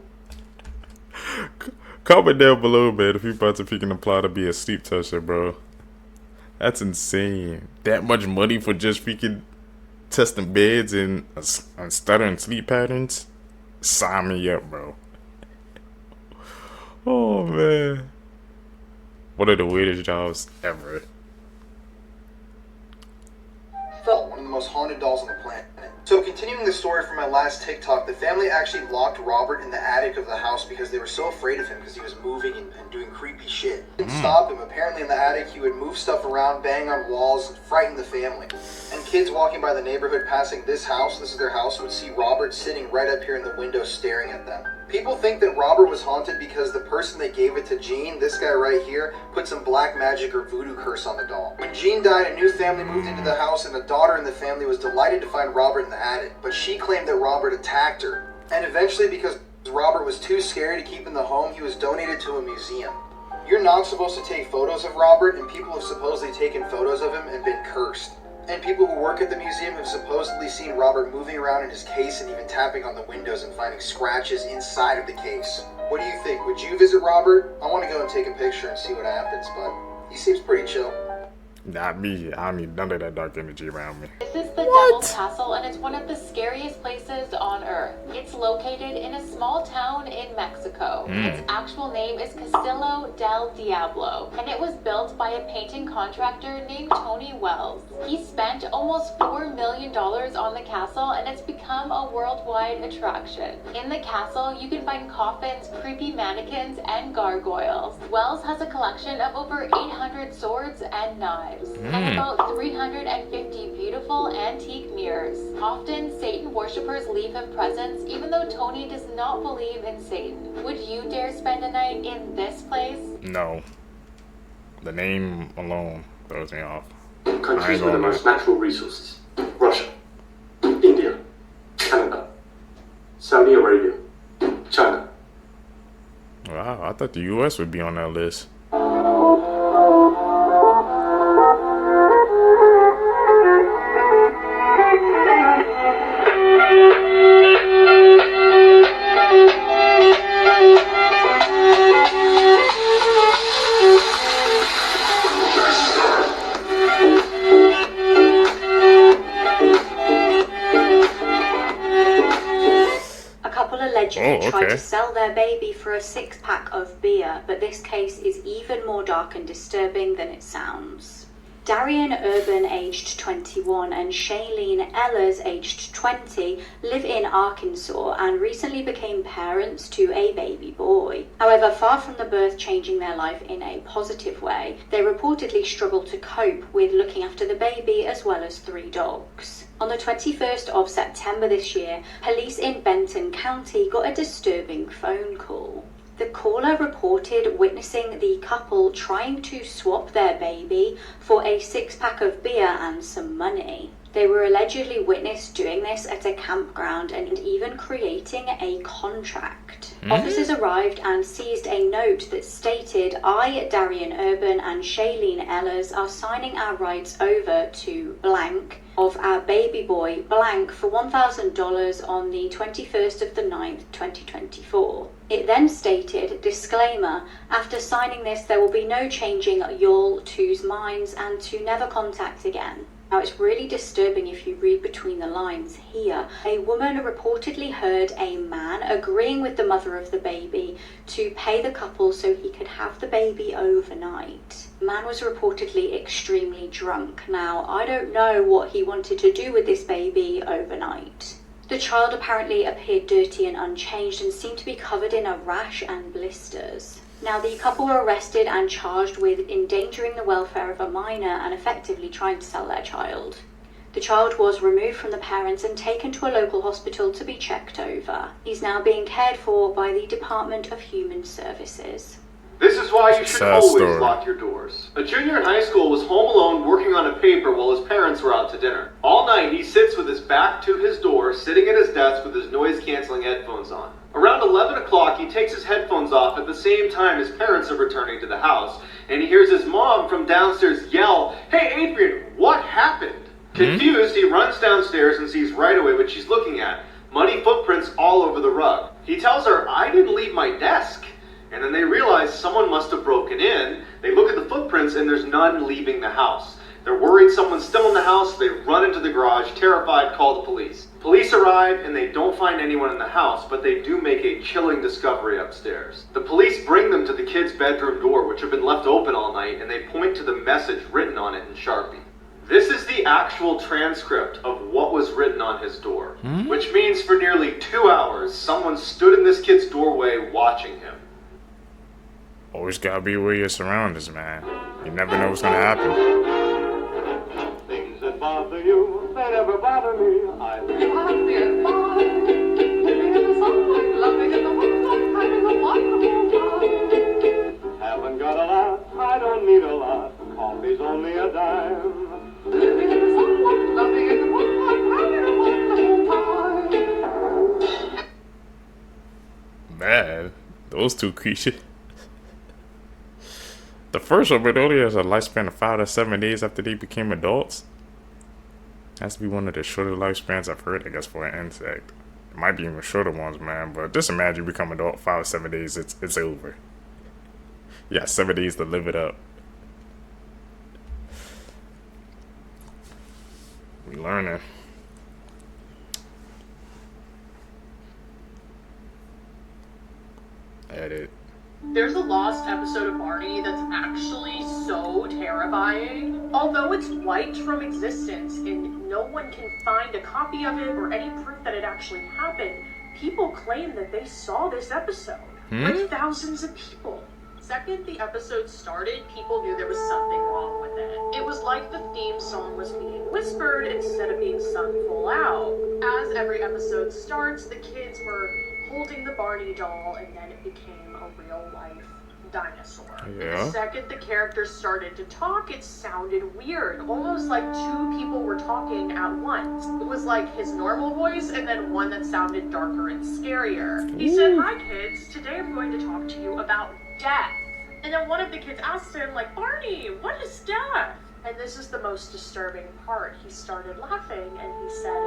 Comment down below, man, if you're about to pick and apply to be a sleep tester, bro. That's insane. That much money for just freaking testing beds and stuttering sleep patterns? Sign me up, bro. Oh, man. One of the weirdest jobs ever. One of the most haunted dolls on the planet. So continuing the story from my last TikTok, the family actually locked Robert in the attic of the house because they were so afraid of him because he was moving and doing creepy shit. Didn't stop him. Apparently in the attic he would move stuff around, bang on walls, and frighten the family. And kids walking by the neighborhood passing this house, this is their house, would see Robert sitting right up here in the window staring at them. People think that Robert was haunted because the person that gave it to Jean, this guy right here, put some black magic or voodoo curse on the doll. When Jean died, a new family moved into the house and a daughter in the family was delighted to find Robert in the attic, but she claimed that Robert attacked her. And eventually, because Robert was too scary to keep in the home, he was donated to a museum. You're not supposed to take photos of Robert, and people have supposedly taken photos of him and been cursed. And people who work at the museum have supposedly seen Robert moving around in his case and even tapping on the windows and finding scratches inside of the case. What do you think? Would you visit Robert? I want to go and take a picture and see what happens, but he seems pretty chill. Not me. I don't need none of that dark energy around me. This is the Devil's Castle, and it's one of the scariest places on Earth. It's located in a small town in Mexico. Its actual name is Castillo del Diablo, and it was built by a painting contractor named Tony Wells. He spent almost $4 million on the castle, and it's become a worldwide attraction. In the castle, you can find coffins, creepy mannequins, and gargoyles. Wells has a collection of over 800 swords and knives. And about 350 beautiful antique mirrors. Often, Satan worshippers leave him presents, even though Tony does not believe in Satan. Would you dare spend a night in this place? No. The name alone throws me off. Countries with the most natural resources. Russia, India, Canada, Saudi Arabia, China. Wow, I thought the US would be on that list. Tried to sell their baby for a 6-pack of beer, but this case is even more dark and disturbing than it sounds. Darian Urban, aged 21, and Shailene Ellers, aged 20, live in Arkansas and recently became parents to a baby boy. However, far from the birth changing their life in a positive way, they reportedly struggle to cope with looking after the baby as well as 3 dogs. On the 21st of September this year, police in Benton County got a disturbing phone call. The caller reported witnessing the couple trying to swap their baby for a 6-pack of beer and some money. They were allegedly witnessed doing this at a campground and even creating a contract. Officers arrived and seized a note that stated, "I, Darian Urban and Shailene Ellers, are signing our rights over to blank of our baby boy blank for $1,000 on the 21st of the 9th, 2024. It then stated, disclaimer, after signing this there will be no changing y'all two's minds and to never contact again. Now it's really disturbing if you read between the lines here. A woman reportedly heard a man agreeing with the mother of the baby to pay the couple so he could have the baby overnight. The man was reportedly extremely drunk. Now, I don't know what he wanted to do with this baby overnight. The child apparently appeared dirty and unchanged and seemed to be covered in a rash and blisters. Now, the couple were arrested and charged with endangering the welfare of a minor and effectively trying to sell their child. The child was removed from the parents and taken to a local hospital to be checked over. He's now being cared for by the Department of Human Services. This is why you should always lock your doors. A junior in high school was home alone working on a paper while his parents were out to dinner. All night he sits with his back to his door, sitting at his desk with his noise-canceling headphones on. Around 11 o'clock he takes his headphones off at the same time his parents are returning to the house, and he hears his mom from downstairs yell, "Hey Adrian, what happened?" Confused, he runs downstairs and sees right away what she's looking at. Muddy footprints all over the rug. He tells her, "I didn't leave my desk." And then they realize someone must have broken in. They look at the footprints and there's none leaving the house. They're worried someone's still in the house. They run into the garage, terrified, call the police. Police arrive and they don't find anyone in the house, but they do make a chilling discovery upstairs. The police bring them to the kid's bedroom door, which had been left open all night, and they point to the message written on it in Sharpie. This is the actual transcript of what was written on his door, which means for nearly 2 hours, someone stood in this kid's doorway watching him. Always gotta be aware of your surroundings, man. You never know what's gonna happen. Things that bother you, they never bother me. Haven't got a lot, I don't need a lot. Coffee's only a dime. Man, those two creatures. The first one, but only has a lifespan of 5 to 7 days after they became adults. Has to be one of the shorter lifespans I've heard, I guess, for an insect. It might be even shorter ones, man, but just imagine you become adult 5 or 7 days, it's over. You got 7 days to live it up. We learning. Edit. There's a lost episode of Barney that's actually so terrifying. Although it's wiped from existence and no one can find a copy of it or any proof that it actually happened, people claim that they saw this episode. Like thousands of people. Second the episode started, people knew there was something wrong with it. It was like the theme song was being whispered instead of being sung full out. As every episode starts, the kids were holding the Barney doll, and then it became a real-life dinosaur. Yeah. The second the characters started to talk, it sounded weird, almost like 2 people were talking at once. It was like his normal voice and then one that sounded darker and scarier. He said, "Hi kids, today I'm going to talk to you about death." And then one of the kids asked him, like, "Barney, what is death?" And this is the most disturbing part. He started laughing and he said,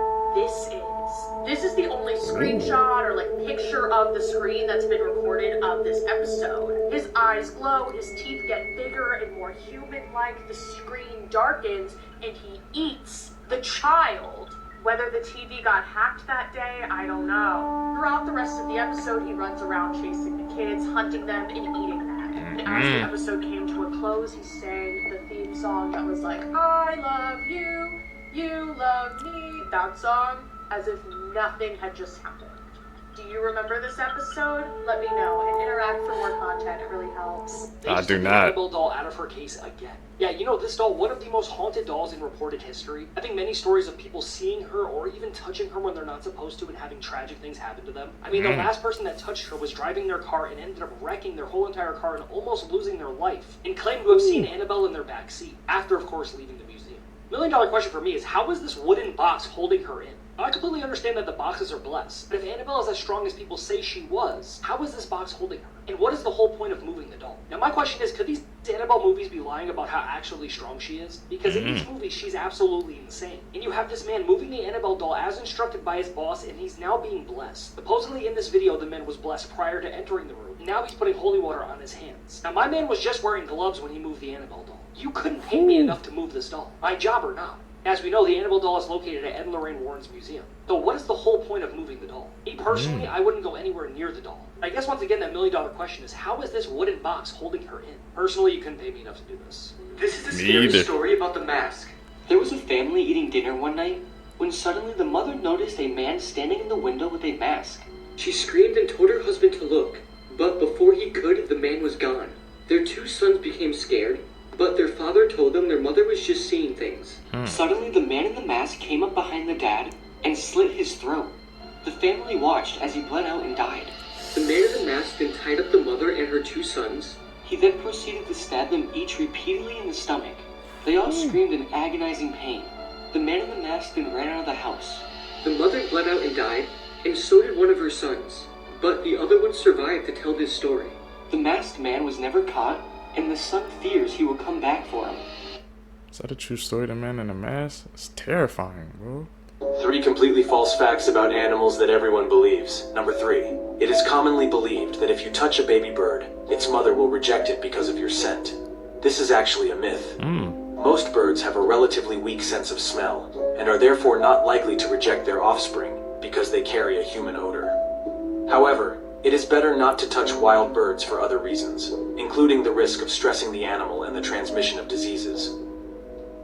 This is the only screenshot or like picture of the screen that's been recorded of this episode. His eyes glow, his teeth get bigger and more human-like, the screen darkens, and he eats the child. Whether the TV got hacked that day, I don't know. Throughout the rest of the episode, he runs around chasing the kids, hunting them, and eating them. And as the episode came to a close, he sang the theme song that was like, I love you, you love me, that song, as if nothing had just happened. Do you remember this episode? Let me know and interact for more content. It really helps. I do They not. took the Annabelle doll out of her case again. Yeah, you know, this doll, one of the most haunted dolls in reported history. I think many stories of people seeing her or even touching her when they're not supposed to and having tragic things happen to them. I mean, the last person that touched her was driving their car and ended up wrecking their whole entire car and almost losing their life, and claimed to have seen Annabelle in their back seat, after, of course, leaving the museum. $1 million question for me is, how is this wooden box holding her in? I completely understand that the boxes are blessed, but if Annabelle is as strong as people say she was, how is this box holding her? And what is the whole point of moving the doll? Now my question is, could these Annabelle movies be lying about how actually strong she is? Because in each movie, she's absolutely insane. And you have this man moving the Annabelle doll as instructed by his boss, and he's now being blessed. Supposedly in this video, the man was blessed prior to entering the room. Now he's putting holy water on his hands. Now my man was just wearing gloves when he moved the Annabelle doll. You couldn't pay me enough to move this doll. My job or not. As we know, the Annabelle doll is located at Ed and Lorraine Warren's museum. So what is the whole point of moving the doll? Me personally, I wouldn't go anywhere near the doll. I guess once again, that $1 million question is, how is this wooden box holding her in? Personally, you couldn't pay me enough to do this. This is a scary story about the mask. There was a family eating dinner one night when suddenly the mother noticed a man standing in the window with a mask. She screamed and told her husband to look, but before he could, the man was gone. Their 2 sons became scared, but their father told them their mother was just seeing things. Suddenly, the man in the mask came up behind the dad and slit his throat. The family watched as he bled out and died. The man in the mask then tied up the mother and her 2 sons. He then proceeded to stab them each repeatedly in the stomach. They all screamed in agonizing pain. The man in the mask then ran out of the house. The mother bled out and died, and so did one of her sons. But the other one survived to tell this story. The masked man was never caught, and the son fears he will come back for him. Is that a true story, the man in the mask? It's terrifying, bro. 3 completely false facts about animals that everyone believes. Number 3. It is commonly believed that if you touch a baby bird, its mother will reject it because of your scent. This is actually a myth. Most birds have a relatively weak sense of smell, and are therefore not likely to reject their offspring because they carry a human odor. However, it is better not to touch wild birds for other reasons, including the risk of stressing the animal and the transmission of diseases.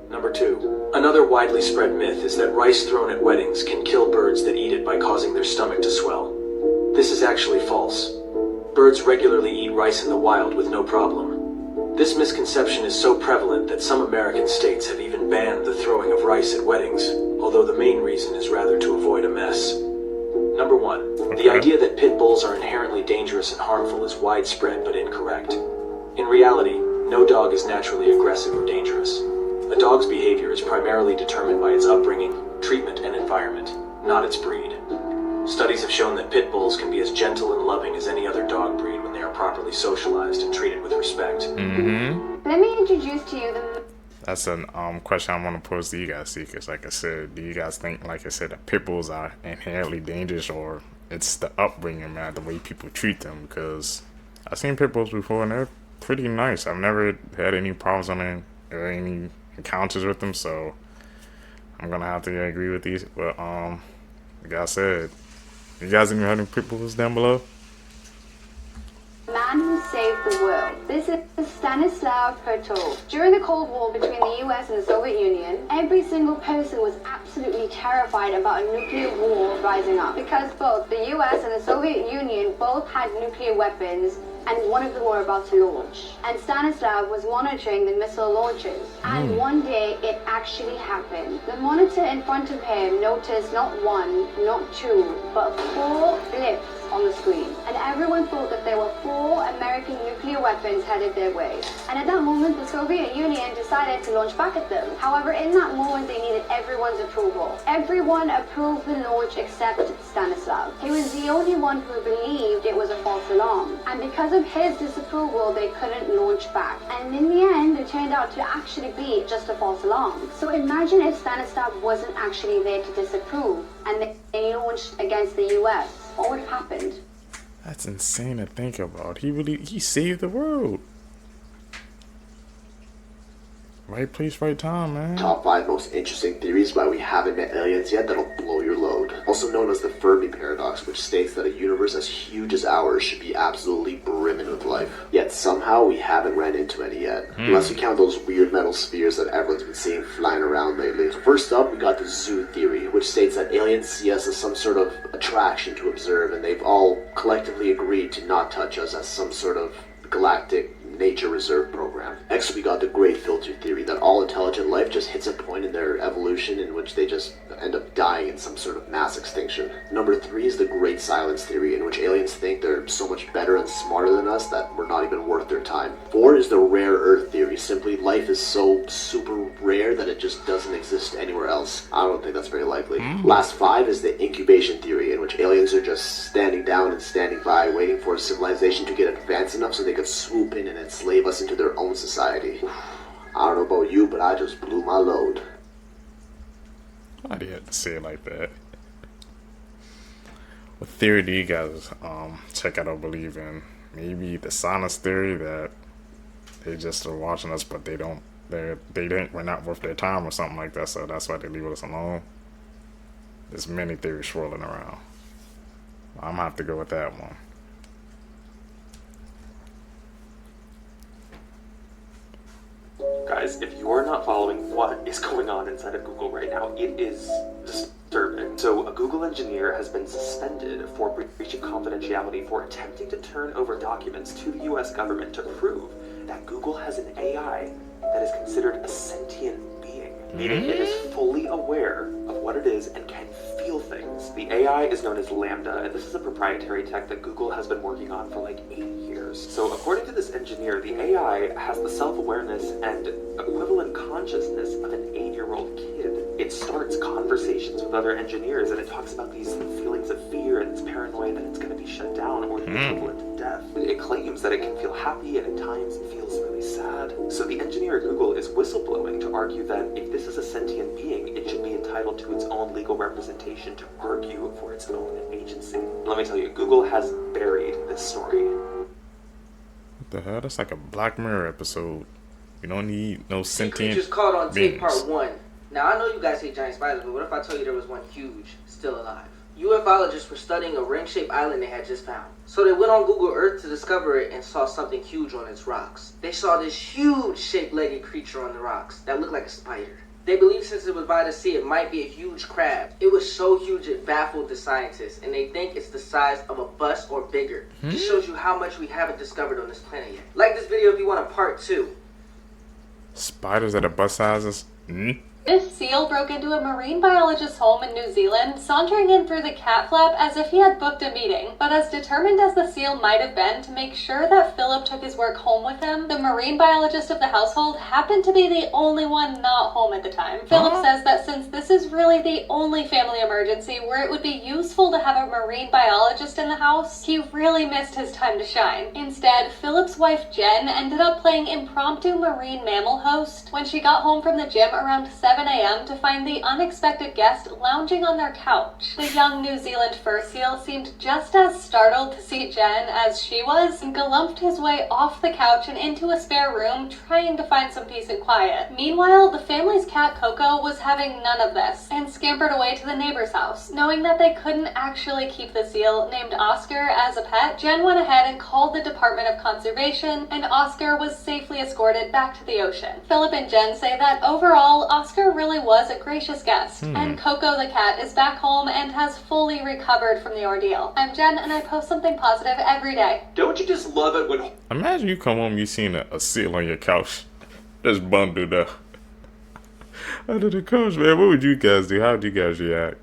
Number 2. Another widely spread myth is that rice thrown at weddings can kill birds that eat it by causing their stomach to swell. This is actually false. Birds regularly eat rice in the wild with no problem. This misconception is so prevalent that some American states have even banned the throwing of rice at weddings, although the main reason is rather to avoid a mess. Number 1. The idea that pit bulls are inherently dangerous and harmful is widespread but incorrect. In reality, no dog is naturally aggressive or dangerous. A dog's behavior is primarily determined by its upbringing, treatment, and environment, not its breed. Studies have shown that pit bulls can be as gentle and loving as any other dog breed when they are properly socialized and treated with respect. Let me introduce to you the... That's a question I want to pose to you guys, because like I said, do you guys think, like I said, that pit bulls are inherently dangerous, or it's the upbringing, man, the way people treat them? Because I've seen pit bulls before and they're pretty nice. I've never had any problems on them or any encounters with them, so I'm gonna have to agree with these. But like I said, you guys even had any pit bulls down below? Man who saved the world. This is Stanislav Pertov. During the Cold War between the US and the Soviet Union, every single person was absolutely terrified about a nuclear war rising up, because both the US and the Soviet Union both had nuclear weapons, and one of them were about to launch. And Stanislav was monitoring the missile launches. And one day, it actually happened. The monitor in front of him noticed not 1, not 2, but 4 blips on the screen. And everyone thought that there were 4 American nuclear weapons headed their way. And at that moment, the Soviet Union decided to launch back at them. However, in that moment, they needed everyone's approval. Everyone approved the launch except Stanislav. He was the only one who believed it was a false alarm. And because of his disapproval, they couldn't launch back. And in the end, it turned out to actually be just a false alarm. So imagine if Stanislav wasn't actually there to disapprove, and they launched against the US. What would have happened? That's insane to think about. He saved the world. Right place, right time, man. Top 5 most interesting theories why we haven't met aliens yet that'll blow your load. Also known as the Fermi paradox, which states that a universe as huge as ours should be absolutely brimming with life. Yet somehow we haven't ran into any yet. Unless you count those weird metal spheres that everyone's been seeing flying around lately. So first up, we got the zoo theory, which states that aliens see us as some sort of attraction to observe, and they've all collectively agreed to not touch us as some sort of galactic nature reserve program. Next, we got the great filter theory that all intelligent life just hits a point in their evolution in which they just end up dying in some sort of mass extinction. Number 3 is the great silence theory, in which aliens think they're so much better and smarter than us that we're not even worth their time. 4 is the rare earth theory, simply life is so super rare that it just doesn't exist anywhere else. I don't think that's very likely. Last 5 is the incubation theory, in which aliens are just standing down and standing by, waiting for civilization to get advanced enough so they could swoop in and enslave us into their own society. I don't know about you, but I just blew my load. Why do you have to say it like that? What theory do you guys check out or believe in? Maybe the silence theory, that they just are watching us, but they think we're not worth their time or something like that, so that's why they leave us alone. There's many theories swirling around. I'm gonna have to go with that one. Guys, if you are not following what is going on inside of Google right now, it is disturbing. So, a Google engineer has been suspended for breach of confidentiality for attempting to turn over documents to the US government to prove that Google has an AI that is considered a sentient being, meaning it is fully aware of what it is and can feel things. The AI is known as Lambda, and this is a proprietary tech that Google has been working on for like 8 years. So according to this engineer, the AI has the self-awareness and equivalent consciousness of an 8-year-old kid. It starts conversations with other engineers, and it talks about these feelings of fear and it's paranoid that it's going to be shut down or the equivalent to death. It claims that it can feel happy and at times it feels really sad. So the engineer at Google is whistleblowing to argue that if this is a sentient being, it should be entitled to its own legal representation to argue for its own agency. Let me tell you, Google has buried this story. What the hell? That's like a Black Mirror episode. You don't need no sentient Creatures caught on tape beings. part 1. Now I know you guys hate giant spiders, but what if I told you there was one huge, still alive? UFOlogists were studying a ring-shaped island they had just found. So they went on Google Earth to discover it and saw something huge on its rocks. They saw this huge shaped-legged creature on the rocks that looked like a spider. They believe since it was by the sea, it might be a huge crab. It was so huge it baffled the scientists, and they think it's the size of a bus or bigger. Just shows you how much we haven't discovered on this planet yet. Like this video if you want a part 2. Spiders that are bus sizes? This seal broke into a marine biologist's home in New Zealand, sauntering in through the cat flap as if he had booked a meeting. But as determined as the seal might have been to make sure that Philip took his work home with him, the marine biologist of the household happened to be the only one not home at the time. Philip says that since this is really the only family emergency where it would be useful to have a marine biologist in the house, he really missed his time to shine. Instead, Philip's wife Jen ended up playing impromptu marine mammal host when she got home from the gym around 7 a.m. to find the unexpected guest lounging on their couch. The young New Zealand fur seal seemed just as startled to see Jen as she was, and galumped his way off the couch and into a spare room, trying to find some peace and quiet. Meanwhile, the family's cat Coco was having none of this, and scampered away to the neighbor's house. Knowing that they couldn't actually keep the seal, named Oscar, as a pet, Jen went ahead and called the Department of Conservation, and Oscar was safely escorted back to the ocean. Philip and Jen say that overall, Oscar really was a gracious guest, and Coco the cat is back home and has fully recovered from the ordeal. I'm Jen, and I post something positive every day. Don't you just love it when... Imagine you come home, you seen a seal on your couch. Just bundled up under the couch, man. What would you guys do? How would you guys react?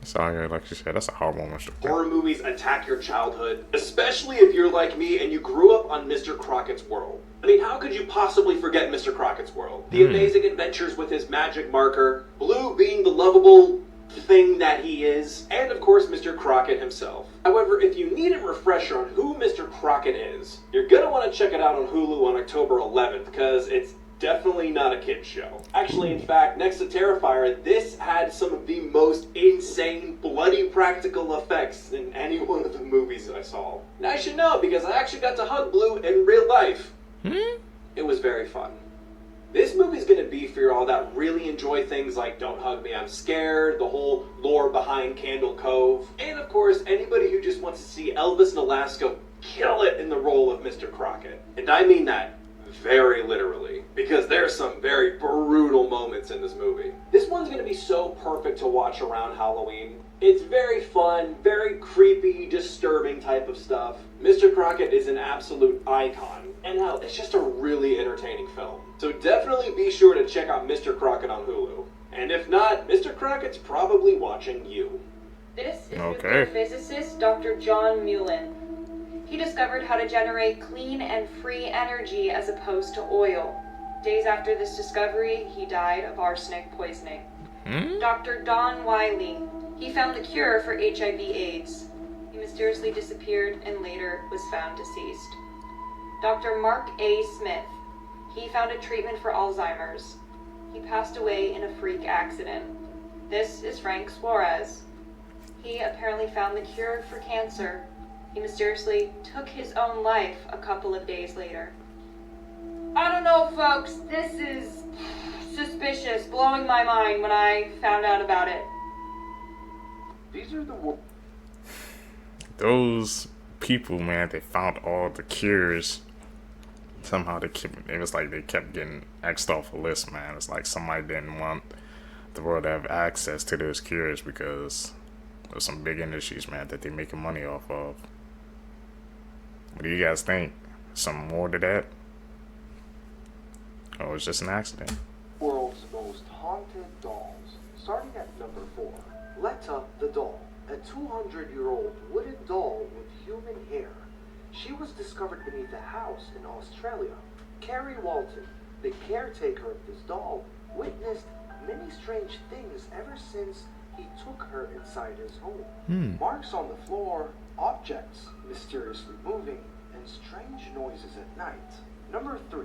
Sorry, like you said, that's a hard one. Horror movies attack your childhood, especially if you're like me and you grew up on Mr. Crockett's World. I mean, how could you possibly forget Mr. Crockett's World? The amazing adventures with his magic marker, Blue being the lovable thing that he is, and of course Mr. Crockett himself. However, if you need a refresher on who Mr. Crockett is, you're gonna want to check it out on Hulu on October 11th, because it's definitely not a kid's show. Actually, in fact, next to Terrifier, this had some of the most insane, bloody practical effects in any one of the movies I saw. And I should know, because I actually got to hug Blue in real life. very fun. This movie's gonna be for all that really enjoy things like Don't Hug Me, I'm Scared, the whole lore behind Candle Cove, and of course anybody who just wants to see Elvis in Alaska kill it in the role of Mr. Crockett. And I mean that very literally, because there's some very brutal moments in this movie. This one's gonna be so perfect to watch around Halloween. It's very fun, very creepy, disturbing type of stuff. Mr. Crockett is an absolute icon, and hell, it's just a really entertaining film. So definitely be sure to check out Mr. Crockett on Hulu. And if not, Mr. Crockett's probably watching you. This is nuclear physicist Dr. John Mullen. He discovered how to generate clean and free energy as opposed to oil. Days after this discovery, he died of arsenic poisoning. Dr. Don Wiley. He found the cure for HIV/AIDS. He mysteriously disappeared and later was found deceased. Dr. Mark A. Smith. He found a treatment for Alzheimer's. He passed away in a freak accident. This is Frank Suarez. He apparently found the cure for cancer. He mysteriously took his own life a couple of days later. I don't know, folks. This is suspicious, blowing my mind when I found out about it. These are the those people, man, they found all the cures. Somehow it was like they kept getting X'd off a list, man. It's like somebody didn't want the world to have access to those cures because there's some big industries, man, that they're making money off of. What do you guys think? Some more to that? Oh, it's just an accident. World's most haunted dolls. Starting at number 4. Letta the doll. A 200-year-old wooden doll with human hair. She was discovered beneath a house in Australia. Carrie Walton, the caretaker of this doll, witnessed many strange things ever since he took her inside his home. Marks on the floor, objects mysteriously moving, and strange noises at night. Number 3.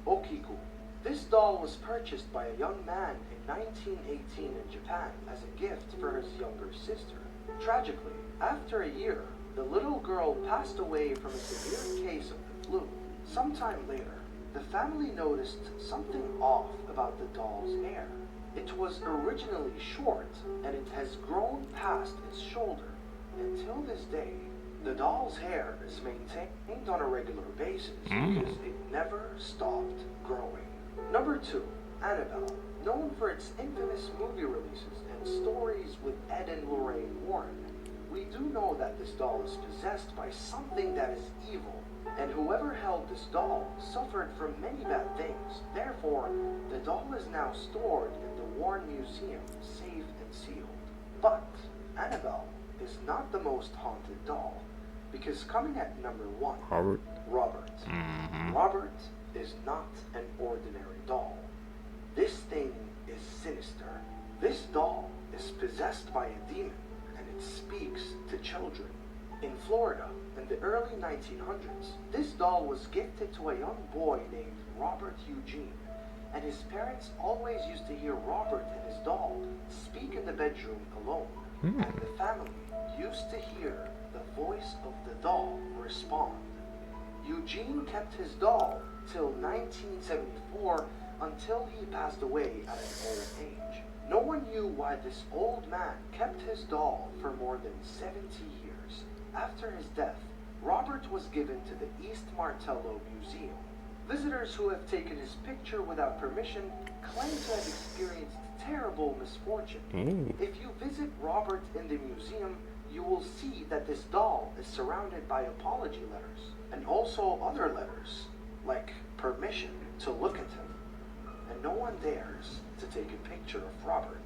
Okiku. This doll was purchased by a young man in 1918 in Japan as a gift for his younger sister. Tragically, after a year, the little girl passed away from a severe case of the flu. Sometime later, the family noticed something off about the doll's hair. It was originally short, and it has grown past its shoulder. Until this day, the doll's hair is maintained on a regular basis because it never stopped growing. Number 2, Annabelle. Known for its infamous movie releases and stories with Ed and Lorraine Warren, we do know that this doll is possessed by something that is evil, and whoever held this doll suffered from many bad things. Therefore, the doll is now stored in the Warren Museum, safe and sealed. But Annabelle is not the most haunted doll, because coming at number 1, Robert. Robert is not an ordinary doll. This thing is sinister. This doll is possessed by a demon, and it speaks to children. In Florida, in the early 1900s, this doll was gifted to a young boy named Robert Eugene, and his parents always used to hear Robert and his doll speak in the bedroom alone, and the family used to hear the voice of the doll respond. Eugene kept his doll till 1974 until he passed away at an old age. No one knew why this old man kept his doll for more than 70 years. After his death, Robert was given to the East Martello Museum. Visitors who have taken his picture without permission claim to have experienced terrible misfortune. If you visit Robert in the museum, you will see that this doll is surrounded by apology letters, and also other letters, like permission to look at him. And no one dares to take a picture of Robert.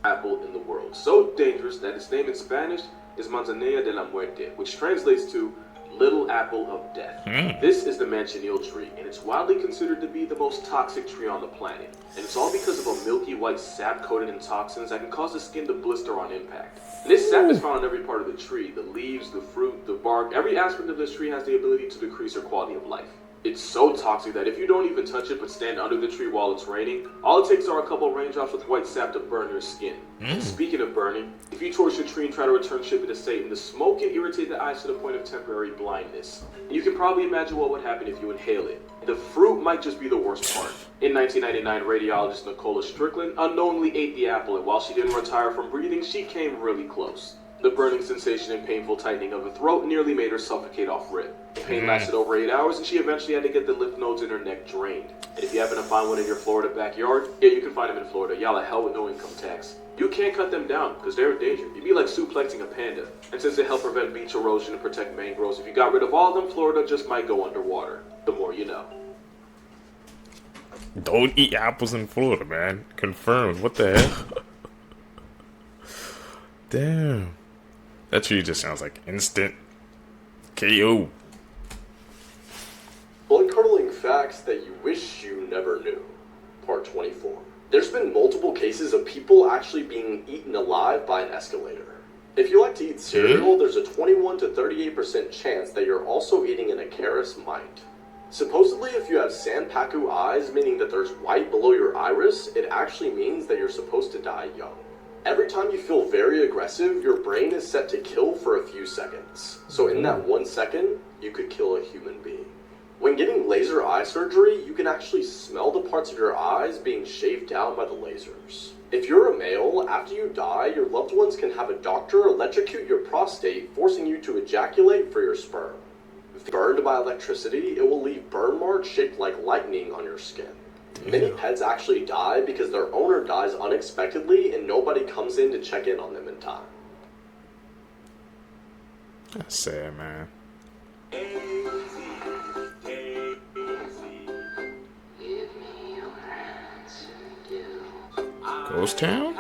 Apple in the world, so dangerous that its name in Spanish is Manzanilla de la Muerte, which translates to Little Apple of Death. This is the manchineel tree, and it's widely considered to be the most toxic tree on the planet. And it's all because of a milky white sap coated in toxins that can cause the skin to blister on impact. And this sap is found on every part of the tree, the leaves, the fruit, the bark. Every aspect of this tree has the ability to decrease your quality of life. It's so toxic that if you don't even touch it but stand under the tree while it's raining, all it takes are a couple raindrops with white sap to burn your skin. Speaking of burning, if you torch a tree and try to return Shippy to Satan, the smoke can irritate the eyes to the point of temporary blindness. You can probably imagine what would happen if you inhale it. The fruit might just be the worst part. In 1999, radiologist Nicola Strickland unknowingly ate the apple, and while she didn't retire from breathing, she came really close. The burning sensation and painful tightening of the throat nearly made her suffocate off rip. The pain lasted over 8 hours, and she eventually had to get the lymph nodes in her neck drained. And if you happen to find one in your Florida backyard, yeah, you can find them in Florida. Y'all are hell with no income tax. You can't cut them down, because they're in danger. You'd be like suplexing a panda. And since they help prevent beach erosion and protect mangroves, if you got rid of all of them, Florida just might go underwater. The more you know. Don't eat apples in Florida, man. Confirmed. What the hell? Damn. That tree just sounds like instant KO. Blood-curdling facts that you wish you never knew. Part 24. There's been multiple cases of people actually being eaten alive by an escalator. If you like to eat cereal, there's a 21 to 38% chance that you're also eating an Icarus mite. Supposedly, if you have Sanpaku eyes, meaning that there's white below your iris, it actually means that you're supposed to die young. Every time you feel very aggressive, your brain is set to kill for a few seconds. So in that 1 second, you could kill a human being. When getting laser eye surgery, you can actually smell the parts of your eyes being shaved down by the lasers. If you're a male, after you die, your loved ones can have a doctor electrocute your prostate, forcing you to ejaculate for your sperm. If burned by electricity, it will leave burn marks shaped like lightning on your skin. Many pets actually die because their owner dies unexpectedly and nobody comes in to check in on them in time. That's sad, man. Ghost Town?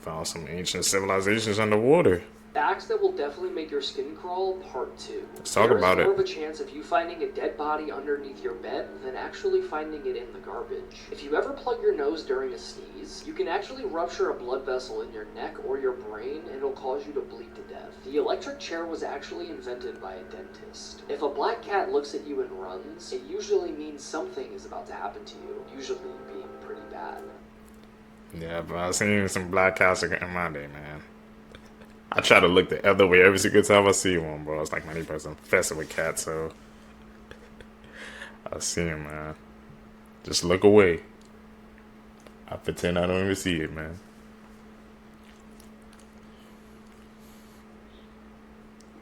Found some ancient civilizations underwater. Facts that will definitely make your skin crawl, part 2. Let's talk about it. There's more of a chance of you finding a dead body underneath your bed than actually finding it in the garbage. If you ever plug your nose during a sneeze, you can actually rupture a blood vessel in your neck or your brain and it'll cause you to bleed to death. The electric chair was actually invented by a dentist. If a black cat looks at you and runs, it usually means something is about to happen to you, usually being pretty bad. Yeah, but I've seen some black cats in my day, man. I try to look the other way every single time I see one, bro. It's like 90% infested with cats, so I see him, man. Just look away. I pretend I don't even see it, man.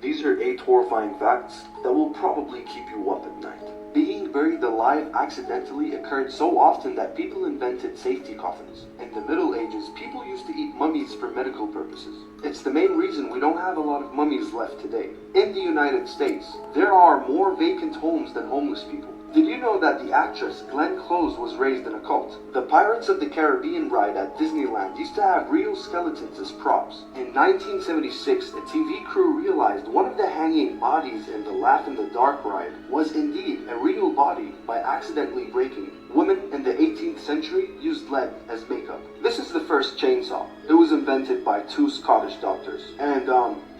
These are 8 horrifying facts that will probably keep you up at night. Being buried alive accidentally occurred so often that people invented safety coffins. In the Middle Ages, people used to eat mummies for medical purposes. It's the main reason we don't have a lot of mummies left today. In the United States, there are more vacant homes than homeless people. Did you know that the actress Glenn Close was raised in a cult? The Pirates of the Caribbean ride at Disneyland used to have real skeletons as props. In 1976, a TV crew realized one of the hanging bodies in the Laugh in the Dark ride was indeed a real body by accidentally breaking it. Women in the 18th century used lead as makeup. This is the first chainsaw. It was invented by 2 Scottish doctors. And,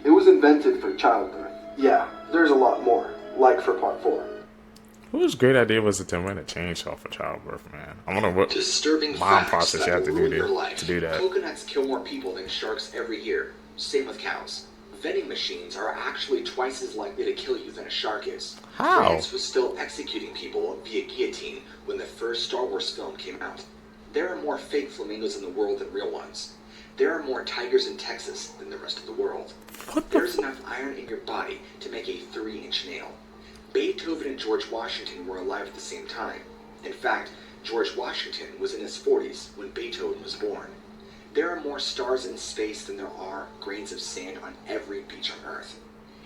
it was invented for childbirth. Yeah, there's a lot more, like for part 4. Whose great idea was it to invent a chainsaw for childbirth, man? I wonder what disturbing mom facts process that you have to will do ruin your life. to do that. Coconuts kill more people than sharks every year. Same with cows. Vending machines are actually twice as likely to kill you than a shark is. How? France was still executing people via guillotine when the first Star Wars film came out. There are more fake flamingos in the world than real ones. There are more tigers in Texas than the rest of the world. There's enough iron in your body to make a 3-inch nail. Beethoven and George Washington were alive at the same time. In fact, George Washington was in his 40s when Beethoven was born. There are more stars in space than there are grains of sand on every beach on Earth.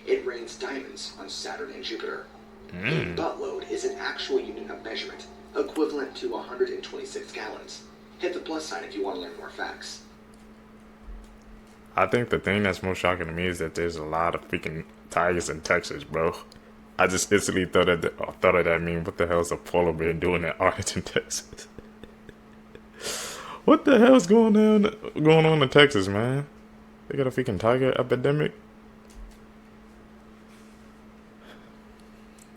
It rains diamonds on Saturn and Jupiter. A buttload is an actual unit of measurement, equivalent to 126 gallons. Hit the plus sign if you want to learn more facts. I think the thing that's most shocking to me is that there's a lot of freaking tigers in Texas, bro. I just instantly thought of that meme. What the hell is a polar bear doing in Arlington, Texas? What the hell's going on in Texas, man? They got a freaking tiger epidemic.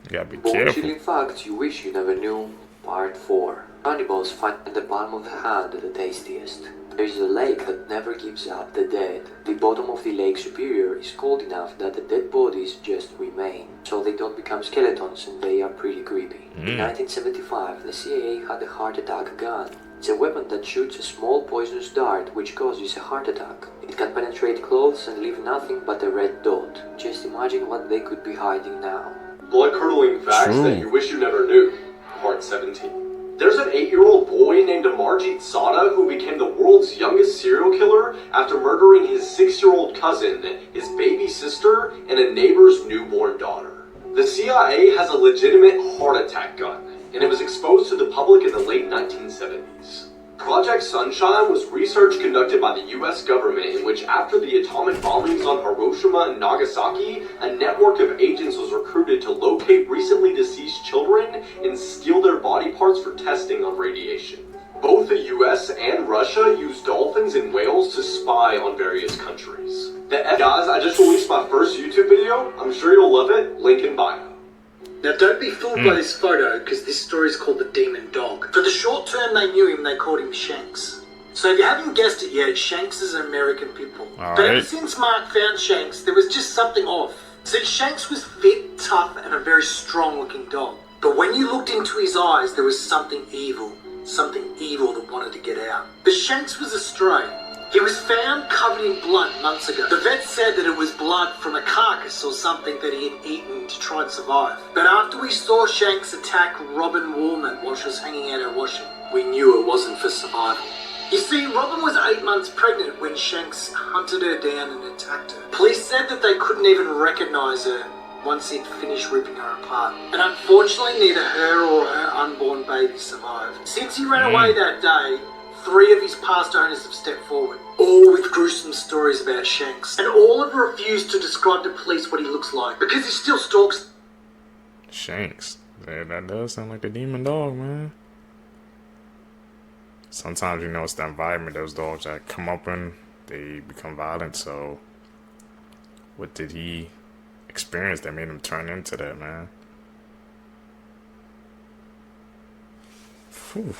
You gotta be careful. Chilling facts you wish you never knew. Part 4. Cannibals find the palm of the hand the tastiest. There is a lake that never gives up the dead. The bottom of the Lake Superior is cold enough that the dead bodies just remain, so they don't become skeletons and they are pretty creepy. In 1975, the CIA had a heart attack gun. It's a weapon that shoots a small poisonous dart which causes a heart attack. It can penetrate clothes and leave nothing but a red dot. Just imagine what they could be hiding now. Blood-curdling facts that you wish you never knew. Part 17. There's an 8-year-old boy named Amarjit Sada who became the world's youngest serial killer after murdering his 6-year-old cousin, his baby sister, and a neighbor's newborn daughter. The CIA has a legitimate heart attack gun, and it was exposed to the public in the late 1970s. Project Sunshine was research conducted by the US government in which after the atomic bombings on Hiroshima and Nagasaki, a network of agents was recruited to locate recently deceased children and steal their body parts for testing on radiation. Both the US and Russia used dolphins and whales to spy on various countries. Guys, I just released my first YouTube video. I'm sure you'll love it. Link in bio. Now don't be fooled by this photo, because this story is called The Demon Dog. For the short term they knew him, they called him Shanks. So if you haven't guessed it yet, Shanks is an American pit bull. But ever since Mark found Shanks, there was just something off. See, Shanks was fit, tough, and a very strong looking dog. But when you looked into his eyes, there was something evil that wanted to get out. But Shanks was a stray. He was found covered in blood months ago. The vet said that it was blood from a carcass or something that he had eaten to try and survive. But after we saw Shanks attack Robin Woolman while she was hanging out her washing, we knew it wasn't for survival. You see, Robin was 8 months pregnant when Shanks hunted her down and attacked her. Police said that they couldn't even recognize her once he'd finished ripping her apart. And unfortunately, neither her or her unborn baby survived. Since he ran away that day, 3 of his past owners have stepped forward, all with gruesome stories about Shanks, and all have refused to describe to police what he looks like, because he still stalks. Shanks. Yeah, that does sound like the demon dog, man. Sometimes, you know, it's the environment those dogs that come up in, they become violent, so what did he experience that made him turn into that, man? Whew.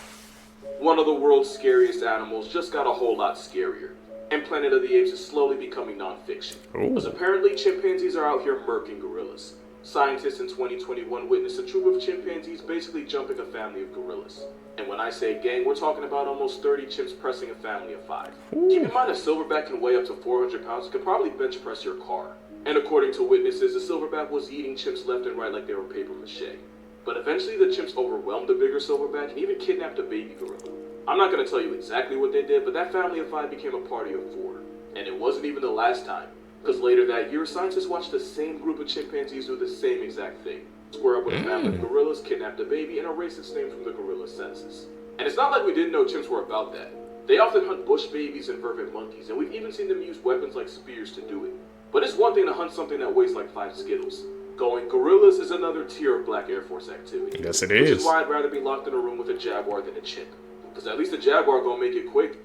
One of the world's scariest animals just got a whole lot scarier, and Planet of the Apes is slowly becoming non-fiction. Because apparently chimpanzees are out here murking gorillas. Scientists in 2021 witnessed a troop of chimpanzees basically jumping a family of gorillas. And when I say gang, we're talking about almost 30 chimps pressing a family of 5. Keep in mind a silverback can weigh up to 400 pounds and could probably bench press your car. And according to witnesses, the silverback was eating chimps left and right like they were paper mache. But eventually the chimps overwhelmed the bigger silverback and even kidnapped a baby gorilla. I'm not going to tell you exactly what they did, but that family of 5 became a party of 4. And it wasn't even the last time, because later that year, scientists watched the same group of chimpanzees do the same exact thing. Square up with a family of gorillas, kidnapped a baby, and erase its name from the gorilla census. And it's not like we didn't know chimps were about that. They often hunt bush babies and vervet monkeys, and we've even seen them use weapons like spears to do it. But it's one thing to hunt something that weighs like 5 Skittles. Going gorillas is another tier of Black Air Force activity. Yes, it Which is. is why I'd rather be locked in a room with a jaguar than a chimp. Because at least a jaguar gonna make it quick.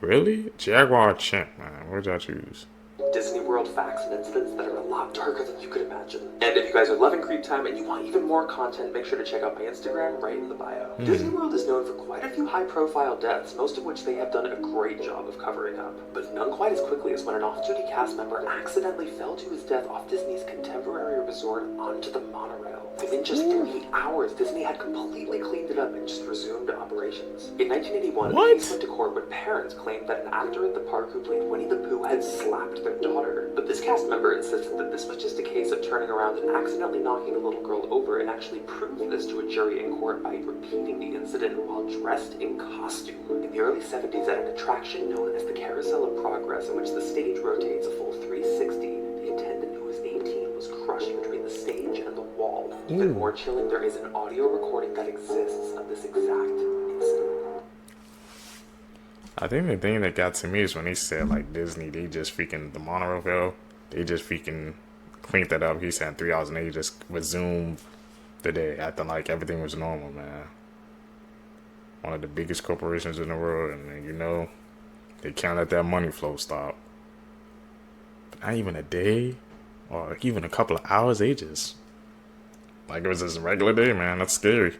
Really? Jaguar or chimp, man? What did I choose? Disney World facts and incidents that are a lot darker than you could imagine. And if you guys are loving Creep Time and you want even more content, make sure to check out my Instagram right in the bio. Disney World is known for quite a few high-profile deaths, most of which they have done a great job of covering up. But none quite as quickly as when an off-duty cast member accidentally fell to his death off Disney's contemporary resort onto the monorail. Within just 3 hours, Disney had completely cleaned it up and just resumed operations. In 1981, the case went to court when parents claimed that an actor at the park who played Winnie the Pooh had slapped their daughter. But this cast member insisted that this was just a case of turning around and accidentally knocking a little girl over, and actually proved this to a jury in court by repeating the incident while dressed in costume. In the early 70s, at an attraction known as the Carousel of Progress, in which the stage rotates a full 360, the attendant who was 18 was crushed between the stage and the wall. Even more chilling, there is an audio recording that exists of this exact incident. I think the thing that got to me is when he said, like, Disney, they just freaking, the monorail fell, they just freaking cleaned that up. He said 3 hours and they just resumed the day, acting like everything was normal, man. One of the biggest corporations in the world, and you know, they can't let that money flow stop. not even a day or even a couple of hours. They just like it was just a regular day, man. That's scary.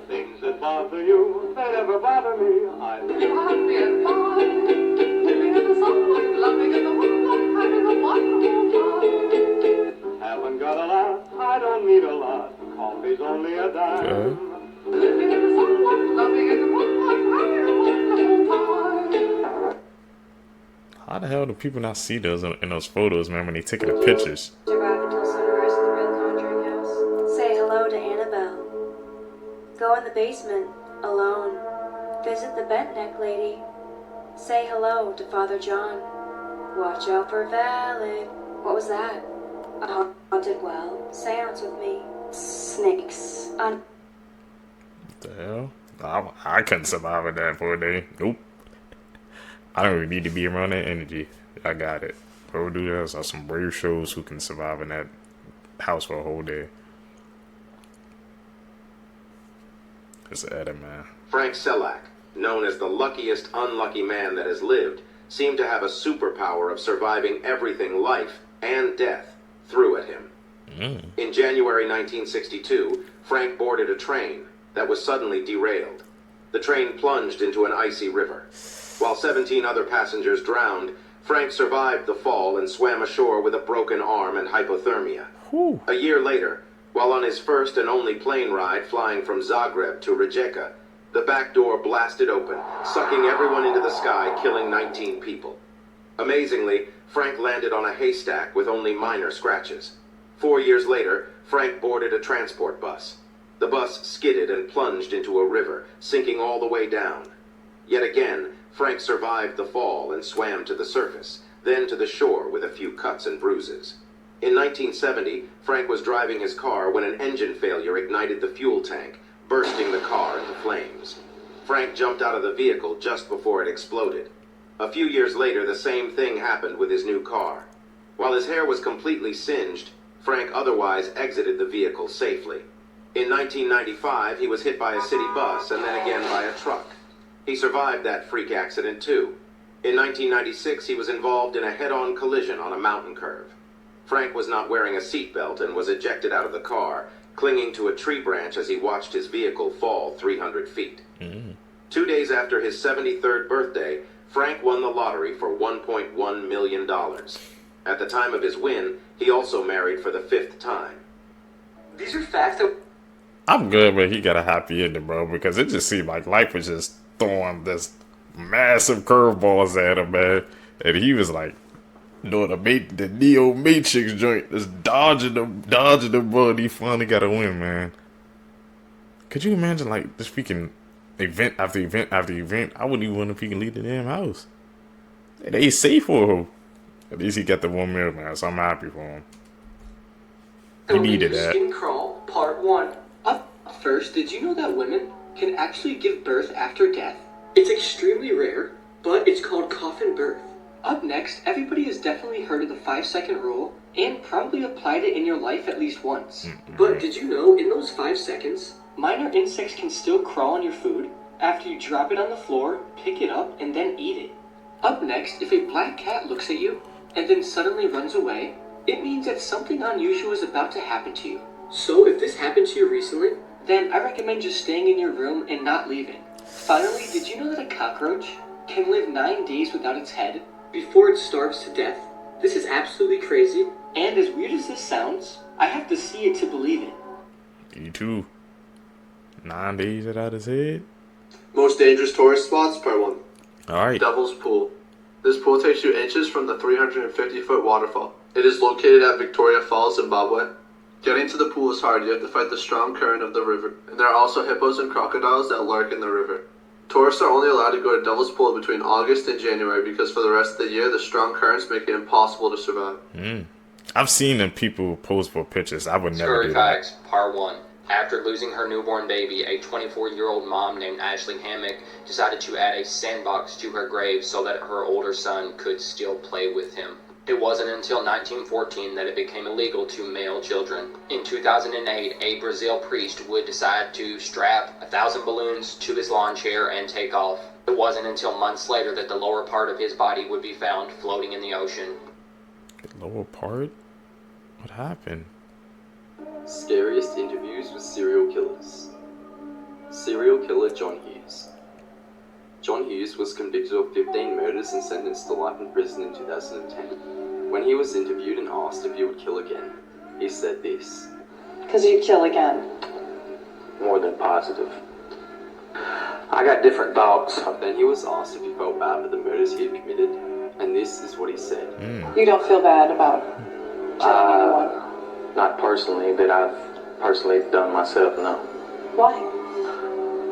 Things that bother you, they never bother me. You have me at fine. Living in the sunlight, loving in the moonlight, having a wonderful time. Haven't got a lot, I don't need a lot. Coffee's only a dime. Okay. Living in the sunlight, loving in the moonlight, having a wonderful time. How the hell do people not see those in those photos, man, when they taking the pictures? Survive until sunrise in the real Conjuring house. Say hello to Annabelle. Go in the basement, alone. Visit the bent neck lady. Say hello to Father John. Watch out for Valid. What was that? A haunted well. Seance with me. Snakes. What the hell? I couldn't survive in that for a day. Nope. I don't even need to be around that energy. I got it. Go do this. Are some brave shows who can survive in that house for a whole day. It's Adam, man. Frank Selak, known as the luckiest unlucky man that has lived, seemed to have a superpower of surviving everything life and death threw at him. In January 1962, Frank boarded a train that was suddenly derailed. The train plunged into an icy river. While 17 other passengers drowned, Frank survived the fall and swam ashore with a broken arm and hypothermia. A year later, while on his first and only plane ride flying from Zagreb to Rijeka, the back door blasted open, sucking everyone into the sky, killing 19 people. Amazingly, Frank landed on a haystack with only minor scratches. 4 years later, Frank boarded a transport bus. The bus skidded and plunged into a river, sinking all the way down. Yet again, Frank survived the fall and swam to the surface, then to the shore with a few cuts and bruises. In 1970, Frank was driving his car when an engine failure ignited the fuel tank, bursting the car into flames. Frank jumped out of the vehicle just before it exploded. A few years later, the same thing happened with his new car. While his hair was completely singed, Frank otherwise exited the vehicle safely. In 1995, he was hit by a city bus and then again by a truck. He survived that freak accident too. In 1996, he was involved in a head-on collision on a mountain curve. Frank was not wearing a seatbelt and was ejected out of the car, clinging to a tree branch as he watched his vehicle fall 300 feet. 2 days after his 73rd birthday, Frank won the lottery for $1.1 million. At the time of his win, he also married for the 5th time. These are facts that... I'm good, but he got a happy ending, bro, because it just seemed like life was just throwing this massive curveballs at him, man. And he was like doing the Neo Matrix joint, just dodging them, bro. And he finally got a win, man. Could you imagine, like, this freaking event after event after event? I wouldn't even want to freaking leave the damn house. They safe for him. At least he got the 1 mil, man, so I'm happy for him. He needed that. Skin Crawl, Part 1. Up first, did you know that women can actually give birth after death? It's extremely rare, but it's called coffin birth. Up next, everybody has definitely heard of the 5-second rule and probably applied it in your life at least once. But did you know in those 5 seconds, minor insects can still crawl on your food after you drop it on the floor, pick it up, and then eat it? Up next, if a black cat looks at you and then suddenly runs away, it means that something unusual is about to happen to you. So if this happened to you recently, then I recommend just staying in your room and not leaving. Finally, did you know that a cockroach can live 9 days without its head before it starves to death? This is absolutely crazy, and as weird as this sounds, I have to see it to believe it. Me too. 9 days without his head. Most dangerous tourist spots, part 1. Alright. Devil's Pool. This pool takes you inches from the 350-foot waterfall. It is located at Victoria Falls, Zimbabwe. Getting to the pool is hard. You have to fight the strong current of the river. And there are also hippos and crocodiles that lurk in the river. Tourists are only allowed to go to Devil's Pool between August and January because for the rest of the year, the strong currents make it impossible to survive. I've seen them people pose for pictures. I would never do Story that. facts, Part 1. After losing her newborn baby, a 24-year-old mom named Ashley Hammock decided to add a sandbox to her grave so that her older son could still play with him. It wasn't until 1914 that it became illegal to mail children. In 2008, a Brazil priest would decide to strap 1,000 balloons to his lawn chair and take off. It wasn't until months later that the lower part of his body would be found floating in the ocean. The lower part? What happened? Scariest interviews with serial killers. Serial killer John Hughes. John Hughes was convicted of 15 murders and sentenced to life in prison in 2010. When he was interviewed and asked if he would kill again, he said this. Because you'd kill again. More than positive. I got different thoughts. Then he was asked if he felt bad for the murders he had committed, and this is what he said. You don't feel bad about killing anyone? Not personally, that I've personally done myself, no. Why?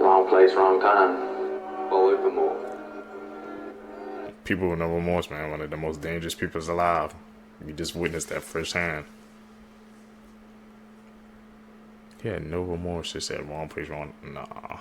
Wrong place, wrong time. Follow for more. People with no remorse, man. One of the most dangerous people alive. You just witnessed that firsthand. He had no remorse. Just said wrong place, wrong. Nah.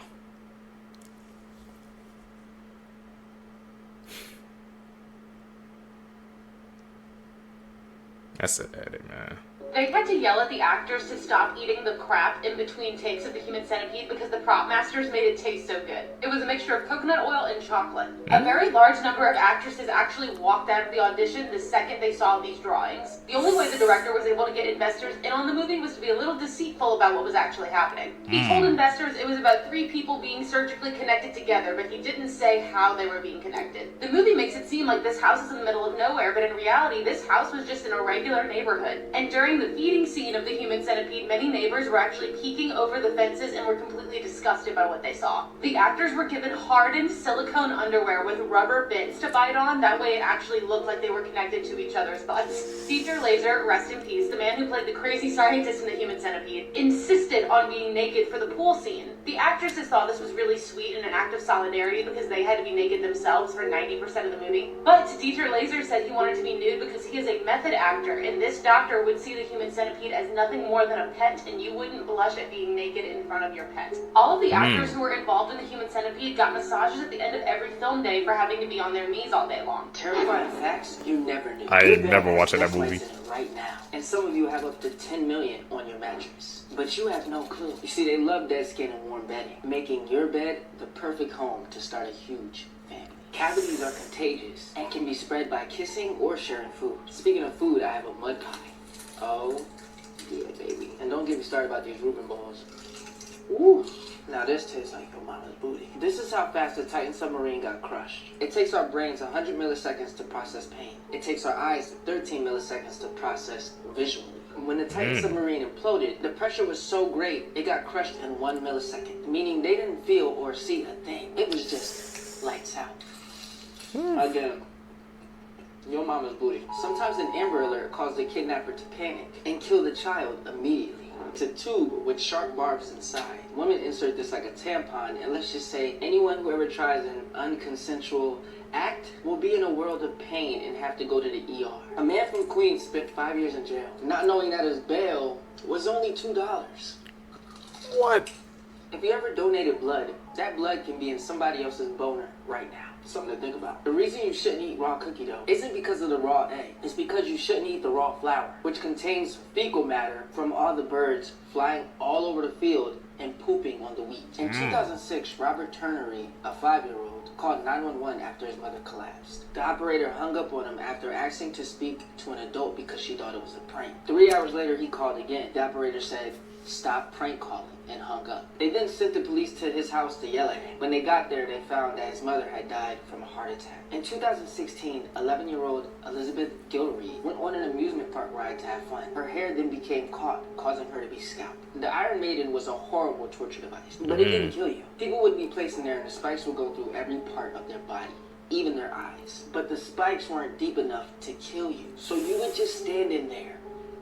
That's an edit, man. They had to yell at the actors to stop eating the crap in between takes of the human centipede because the prop masters made it taste so good. It was a mixture of coconut oil and chocolate. A very large number of actresses actually walked out of the audition the second they saw these drawings. The only way the director was able to get investors in on the movie was to be a little deceitful about what was actually happening. He told investors it was about 3 people being surgically connected together, but he didn't say how they were being connected. The movie makes it seem like this house is in the middle of nowhere, but in reality, this house was just in a regular neighborhood. And during the feeding scene of the human centipede, many neighbors were actually peeking over the fences and were completely disgusted by what they saw. The actors were given hardened silicone underwear with rubber bits to bite on, that way it actually looked like they were connected to each other's butts. Dieter Laser, rest in peace, the man who played the crazy scientist in the human centipede, insisted on being naked for the pool scene. The actresses thought this was really sweet and an act of solidarity because they had to be naked themselves for 90% of the movie. But Dieter Laser said he wanted to be nude because he is a method actor, and this doctor would see the human centipede as nothing more than a pet, and you wouldn't blush at being naked in front of your pet. All of the actors who were involved in the human centipede got massages at the end of every film day for having to be on their knees all day long. Terrifying facts you never knew. I never watched that movie. Right now, and some of you have up to 10 million on your mattress, but you have no clue. You see, they love dead skin and warm bedding, making your bed the perfect home to start a huge family. Cavities are contagious and can be spread by kissing or sharing food. Speaking of food, I have a mud pie. Oh, yeah, baby. And don't get me started about these Reuben balls. Ooh. Now this tastes like your mama's booty. This is how fast the Titan submarine got crushed. It takes our brains 100 milliseconds to process pain. It takes our eyes 13 milliseconds to process visually. When the Titan submarine imploded, the pressure was so great, it got crushed in 1 millisecond, meaning they didn't feel or see a thing. It was just lights out. Again, your mama's booty. Sometimes an Amber Alert caused the kidnapper to panic and kill the child immediately. It's a tube with sharp barbs inside. Women insert this like a tampon, and let's just say anyone who ever tries an unconsensual act will be in a world of pain and have to go to the ER. A man from Queens spent 5 years in jail, not knowing that his bail was only $2. What? If you ever donated blood, that blood can be in somebody else's boner right now. Something to think about. The reason you shouldn't eat raw cookie dough isn't because of the raw egg. It's because you shouldn't eat the raw flour, which contains fecal matter from all the birds flying all over the field and pooping on the wheat. In 2006, Robert Turnery, a 5-year-old, called 911 after his mother collapsed. The operator hung up on him after asking to speak to an adult because she thought it was a prank. 3 hours later, he called again. The operator said, "Stop prank calling," and hung up. They then sent the police to his house to yell at him. When they got there, they found that his mother had died from a heart attack. In 2016, 11-year-old Elizabeth Gilreed went on an amusement park ride to have fun. Her hair then became caught, causing her to be scalped. The Iron Maiden was a horrible torture device, but it didn't kill you. People would be placed in there and the spikes would go through every part of their body, even their eyes. But the spikes weren't deep enough to kill you, so you would just stand in there,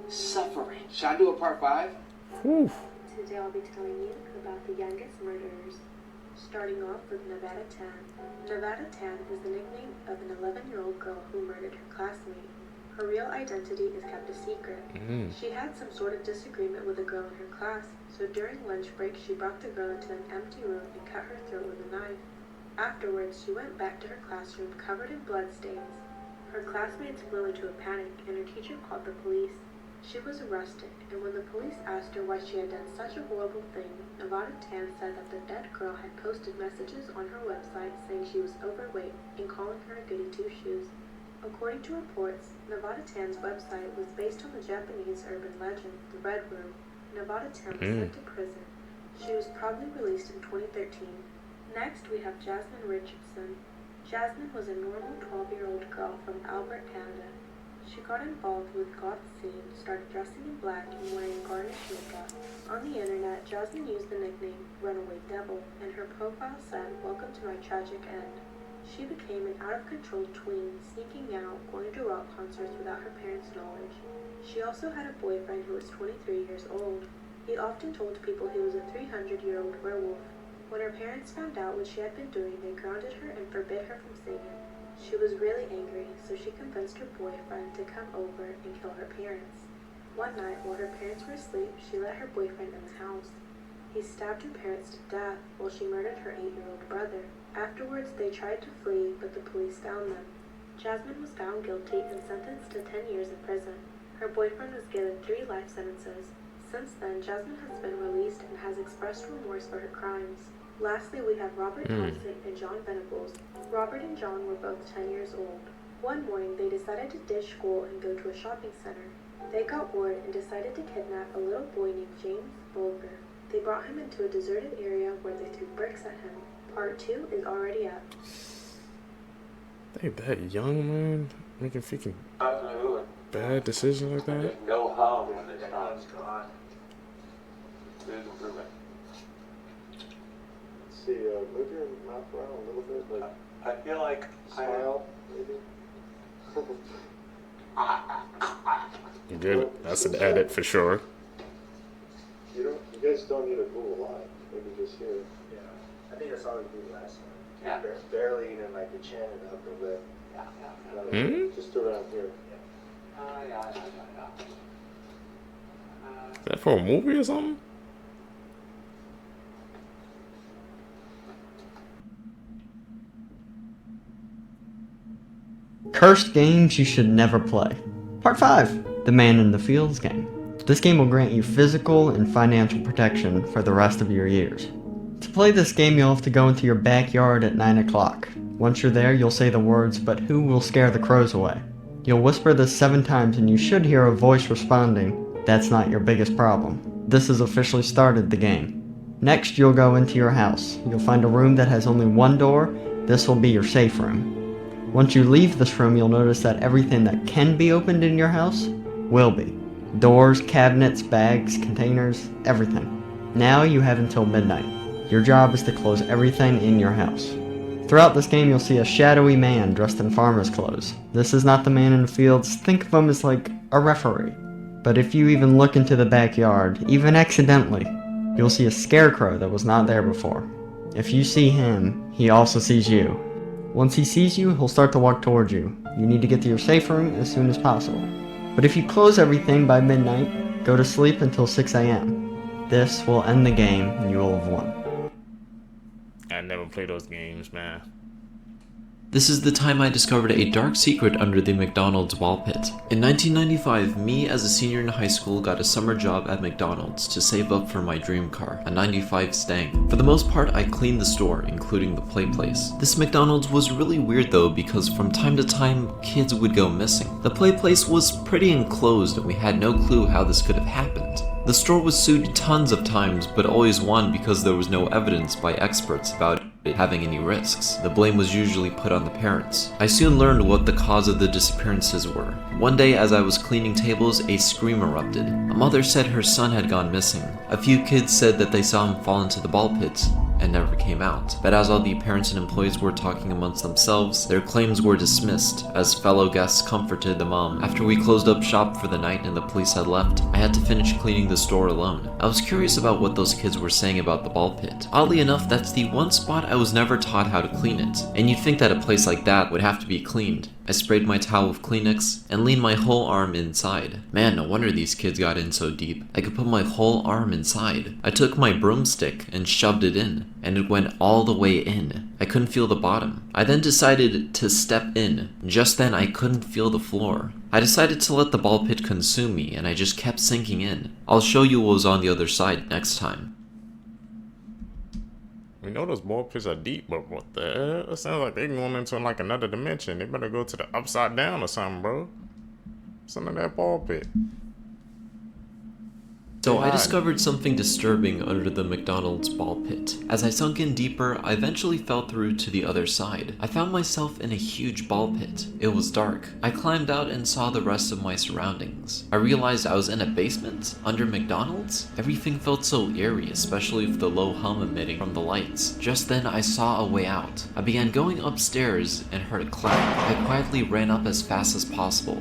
suffering. Should I do a part 5? Today I'll be telling you about the youngest murderers, starting off with Nevada Tan. Nevada Tan is the nickname of an 11-year-old girl who murdered her classmate. Her real identity is kept a secret. She had some sort of disagreement with a girl in her class, so during lunch break she brought the girl into an empty room and cut her throat with a knife. Afterwards, she went back to her classroom covered in bloodstains. Her classmates flew into a panic and her teacher called the police. She was arrested, and when the police asked her why she had done such a horrible thing, Nevada Tan said that the dead girl had posted messages on her website saying she was overweight and calling her a goody two-shoes. According to reports, Nevada Tan's website was based on the Japanese urban legend, the Red Room. Nevada Tan was sent to prison. She was probably released in 2013. Next, we have Jasmine Richardson. Jasmine was a normal 12-year-old girl from Albert, Canada. She got involved with goth scene, started dressing in black and wearing garnish makeup. On the internet, Jasmine used the nickname Runaway Devil, and her profile said, "Welcome to my tragic end." She became an out-of-control tween, sneaking out, going to rock concerts without her parents' knowledge. She also had a boyfriend who was 23 years old. He often told people he was a 300-year-old werewolf. When her parents found out what she had been doing, they grounded her and forbid her from singing. She was really angry, so she convinced her boyfriend to come over and kill her parents. One night, while her parents were asleep, she let her boyfriend in the house. He stabbed her parents to death while she murdered her 8-year-old brother. Afterwards, they tried to flee, but the police found them. Jasmine was found guilty and sentenced to 10 years in prison. Her boyfriend was given 3 life sentences. Since then, Jasmine has been released and has expressed remorse for her crimes. Lastly, we have Robert Thompson and John Venables. Robert and John were both 10 years old. One morning, they decided to ditch school and go to a shopping center. They got bored and decided to kidnap a little boy named James Bulger. They brought him into a deserted area where they threw bricks at him. Part 2 is already up. They that young, man, making freaking bad decisions like that. Go home when this time's gone. There's improvement. Let's see, move your mouth around a little bit, like I feel like smile, maybe. Good. That's an edit for sure. You guys don't need to move a lot. Maybe just here. Yeah, I think that's all we did last time. Yeah. Barely even like the chin and up the lip. Just around here. Is that for a movie or something? Cursed games you should never play. Part 5, the Man in the Fields game. This game will grant you physical and financial protection for the rest of your years. To play this game, you'll have to go into your backyard at 9 o'clock. Once you're there, you'll say the words, "But who will scare the crows away?" You'll whisper this 7 times and you should hear a voice responding, "That's not your biggest problem." This has officially started the game. Next, you'll go into your house. You'll find a room that has only one door. This will be your safe room. Once you leave this room, you'll notice that everything that can be opened in your house will be. Doors, cabinets, bags, containers, everything. Now you have until midnight. Your job is to close everything in your house. Throughout this game, you'll see a shadowy man dressed in farmer's clothes. This is not the man in the fields. Think of him as like a referee. But if you even look into the backyard, even accidentally, you'll see a scarecrow that was not there before. If you see him, he also sees you. Once he sees you, he'll start to walk towards you. You need to get to your safe room as soon as possible. But if you close everything by midnight, go to sleep until 6 a.m. This will end the game and you will have won. I never play those games, man. This is the time I discovered a dark secret under the McDonald's ball pit. In 1995, me as a senior in high school got a summer job at McDonald's to save up for my dream car, a 95 Stang. For the most part, I cleaned the store, including the play place. This McDonald's was really weird though, because from time to time, kids would go missing. The play place was pretty enclosed and we had no clue how this could have happened. The store was sued tons of times, but always won because there was no evidence by experts about it having any risks. The blame was usually put on the parents. I soon learned what the cause of the disappearances were. One day as I was cleaning tables, a scream erupted. A mother said her son had gone missing. A few kids said that they saw him fall into the ball pit and never came out. But as all the parents and employees were talking amongst themselves, their claims were dismissed as fellow guests comforted the mom. After we closed up shop for the night and the police had left, I had to finish cleaning the store alone. I was curious about what those kids were saying about the ball pit. Oddly enough, that's the one spot I was never taught how to clean it. And you'd think that a place like that would have to be cleaned. I sprayed my towel with Kleenex and leaned my whole arm inside. Man, no wonder these kids got in so deep. I could put my whole arm inside. I took my broomstick and shoved it in, and it went all the way in. I couldn't feel the bottom. I then decided to step in. Just then I couldn't feel the floor. I decided to let the ball pit consume me, and I just kept sinking in. I'll show you what was on the other side next time. We know those ball pits are deep, but what the hell? It sounds like they're going into like another dimension. They better go to the upside down or something, bro. Something in that ball pit. So I discovered something disturbing under the McDonald's ball pit. As I sunk in deeper, I eventually fell through to the other side. I found myself in a huge ball pit. It was dark. I climbed out and saw the rest of my surroundings. I realized I was in a basement under McDonald's. Everything felt so eerie, especially with the low hum emitting from the lights. Just then I saw a way out. I began going upstairs and heard a clap. I quietly ran up as fast as possible.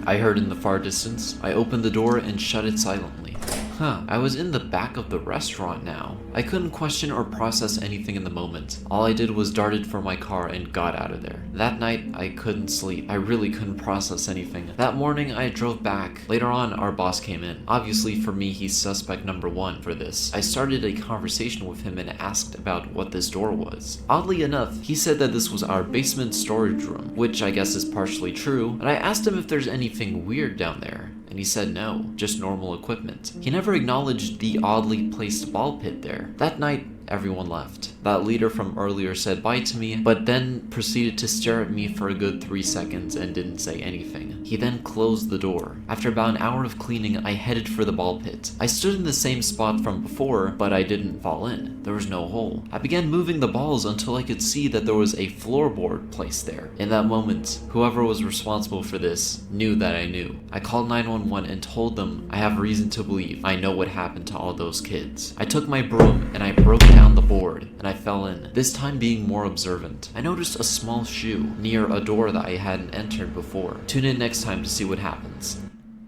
I heard in the far distance. I opened the door and shut it silently. I was in the back of the restaurant now. I couldn't question or process anything in the moment. All I did was darted for my car and got out of there. That night, I couldn't sleep. I really couldn't process anything. That morning, I drove back. Later on, our boss came in. Obviously, for me, he's suspect number one for this. I started a conversation with him and asked about what this door was. Oddly enough, he said that this was our basement storage room, which I guess is partially true, and I asked him if there's anything weird down there. And he said no, just normal equipment. He never acknowledged the oddly placed ball pit there. That night, everyone left. That leader from earlier said bye to me, but then proceeded to stare at me for a good 3 seconds and didn't say anything. He then closed the door. After about an hour of cleaning, I headed for the ball pit. I stood in the same spot from before, but I didn't fall in. There was no hole. I began moving the balls until I could see that there was a floorboard placed there. In that moment, whoever was responsible for this knew that I knew. I called 911 and told them I have reason to believe I know what happened to all those kids. I took my broom and I broke down the board and I fell in, this time being more observant. I noticed a small shoe near a door that I hadn't entered before. Tune in next time to see what happens.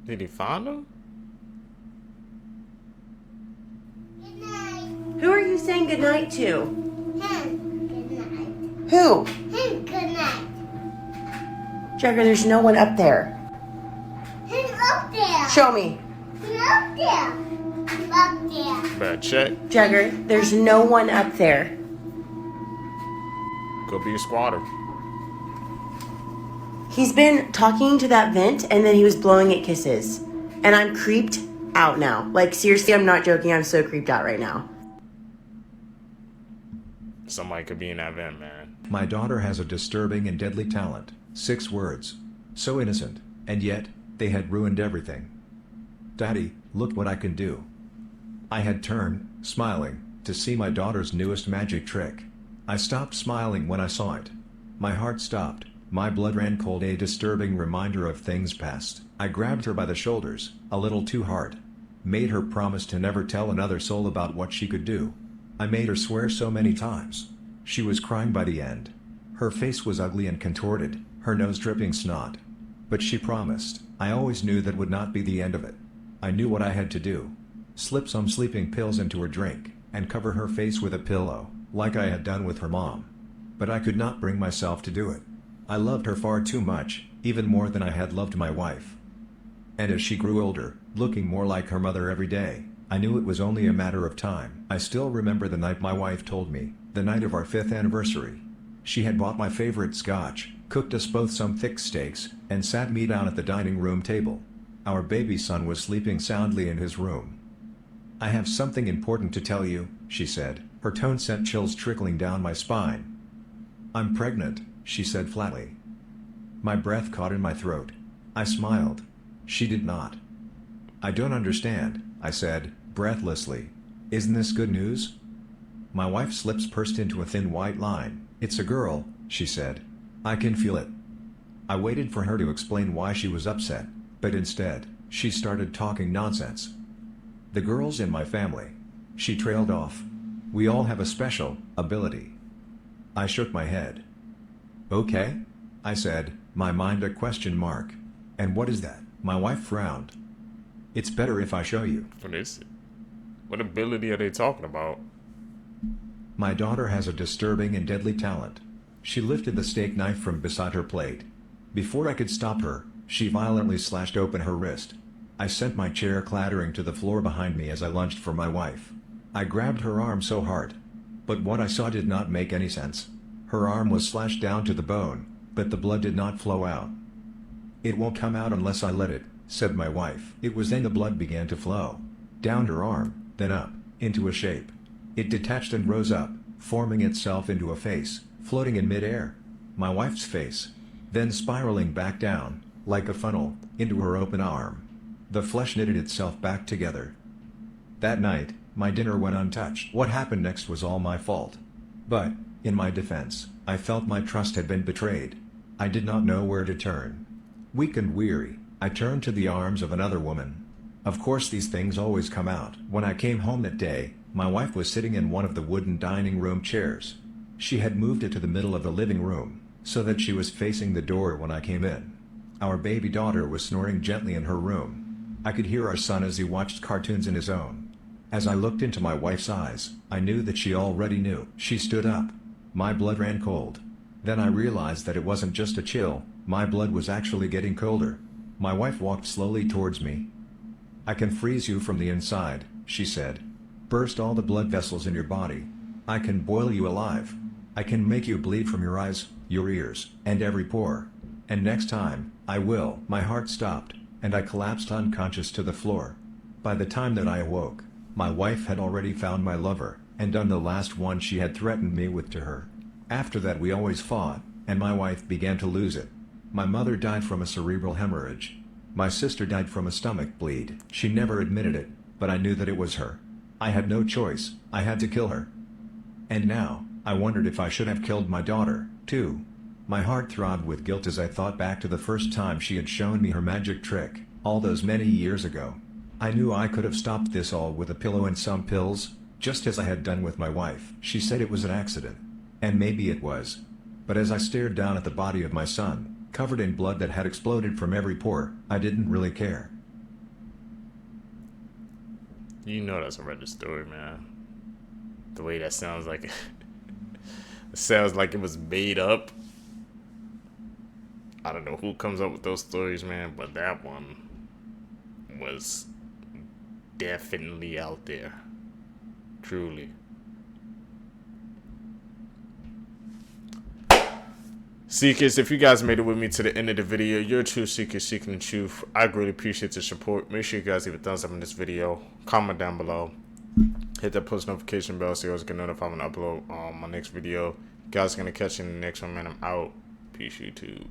Did he find him? Who are you saying goodnight to? Him. Good night. Who? Him. Good night. Jugger, there's no one up there. Him up there. Show me. Him up there. Up there. Better check. Jugger, there's no one up there. Could be a squatter. He's been talking to that vent and then he was blowing it kisses. And I'm creeped out now. Like, seriously, I'm not joking. I'm so creeped out right now. Somebody could be in that vent, man. My daughter has a disturbing and deadly talent. 6 words. So innocent, and yet, they had ruined everything. Daddy, look what I can do. I had turned, smiling, to see my daughter's newest magic trick. I stopped smiling when I saw it. My heart stopped. My blood ran cold, a disturbing reminder of things past. I grabbed her by the shoulders, a little too hard. Made her promise to never tell another soul about what she could do. I made her swear so many times. She was crying by the end. Her face was ugly and contorted, her nose dripping snot. But she promised. I always knew that would not be the end of it. I knew what I had to do. Slip some sleeping pills into her drink, and cover her face with a pillow, like I had done with her mom. But I could not bring myself to do it. I loved her far too much, even more than I had loved my wife. And as she grew older, looking more like her mother every day, I knew it was only a matter of time. I still remember the night my wife told me, the night of our 5th anniversary. She had bought my favorite scotch, cooked us both some thick steaks, and sat me down at the dining room table. Our baby son was sleeping soundly in his room. I have something important to tell you, she said. Her tone sent chills trickling down my spine. I'm pregnant, she said flatly. My breath caught in my throat. I smiled. She did not. I don't understand, I said, breathlessly. Isn't this good news? My wife's lips pursed into a thin white line. It's a girl, she said. I can feel it. I waited for her to explain why she was upset, but instead, she started talking nonsense. The girls in my family. She trailed off. We all have a special ability. I shook my head. Okay? I said, my mind a question mark. And what is that? My wife frowned. It's better if I show you. What is it? What ability are they talking about? My daughter has a disturbing and deadly talent. She lifted the steak knife from beside her plate. Before I could stop her, she violently slashed open her wrist. I sent my chair clattering to the floor behind me as I lunged for my wife. I grabbed her arm so hard. But what I saw did not make any sense. Her arm was slashed down to the bone, but the blood did not flow out. "It won't come out unless I let it," said my wife. It was then the blood began to flow. Down her arm, then up, into a shape. It detached and rose up, forming itself into a face, floating in midair. My wife's face. Then spiraling back down, like a funnel, into her open arm. The flesh knitted itself back together. That night, my dinner went untouched. What happened next was all my fault. But, in my defense, I felt my trust had been betrayed. I did not know where to turn. Weak and weary, I turned to the arms of another woman. Of course these things always come out. When I came home that day, my wife was sitting in one of the wooden dining room chairs. She had moved it to the middle of the living room, so that she was facing the door when I came in. Our baby daughter was snoring gently in her room. I could hear our son as he watched cartoons in his own. As I looked into my wife's eyes, I knew that she already knew. She stood up. My blood ran cold. Then I realized that it wasn't just a chill, my blood was actually getting colder. My wife walked slowly towards me. "I can freeze you from the inside," she said. "Burst all the blood vessels in your body. I can boil you alive. I can make you bleed from your eyes, your ears, and every pore. And next time, I will." My heart stopped, and I collapsed unconscious to the floor. By the time that I awoke, my wife had already found my lover, and done the last one she had threatened me with to her. After that we always fought, and my wife began to lose it. My mother died from a cerebral hemorrhage. My sister died from a stomach bleed. She never admitted it, but I knew that it was her. I had no choice, I had to kill her. And now, I wondered if I should have killed my daughter, too. My heart throbbed with guilt as I thought back to the first time she had shown me her magic trick, all those many years ago. I knew I could have stopped this all with a pillow and some pills, just as I had done with my wife. She said it was an accident. And maybe it was. But as I stared down at the body of my son, covered in blood that had exploded from every pore, I didn't really care. You know that's a Reddit story, man. The way that sounds like it sounds like it was made up. I don't know who comes up with those stories, man, but that one was definitely out there. Truly. Seekers, if you guys made it with me to the end of the video, you're a true seeker seeking the truth. I greatly appreciate the support. Make sure you guys leave a thumbs up in this video. Comment down below. Hit that post notification bell so you guys get notified when I upload my next video. You guys are going to catch you in the next one, man. I'm out. Peace, YouTube.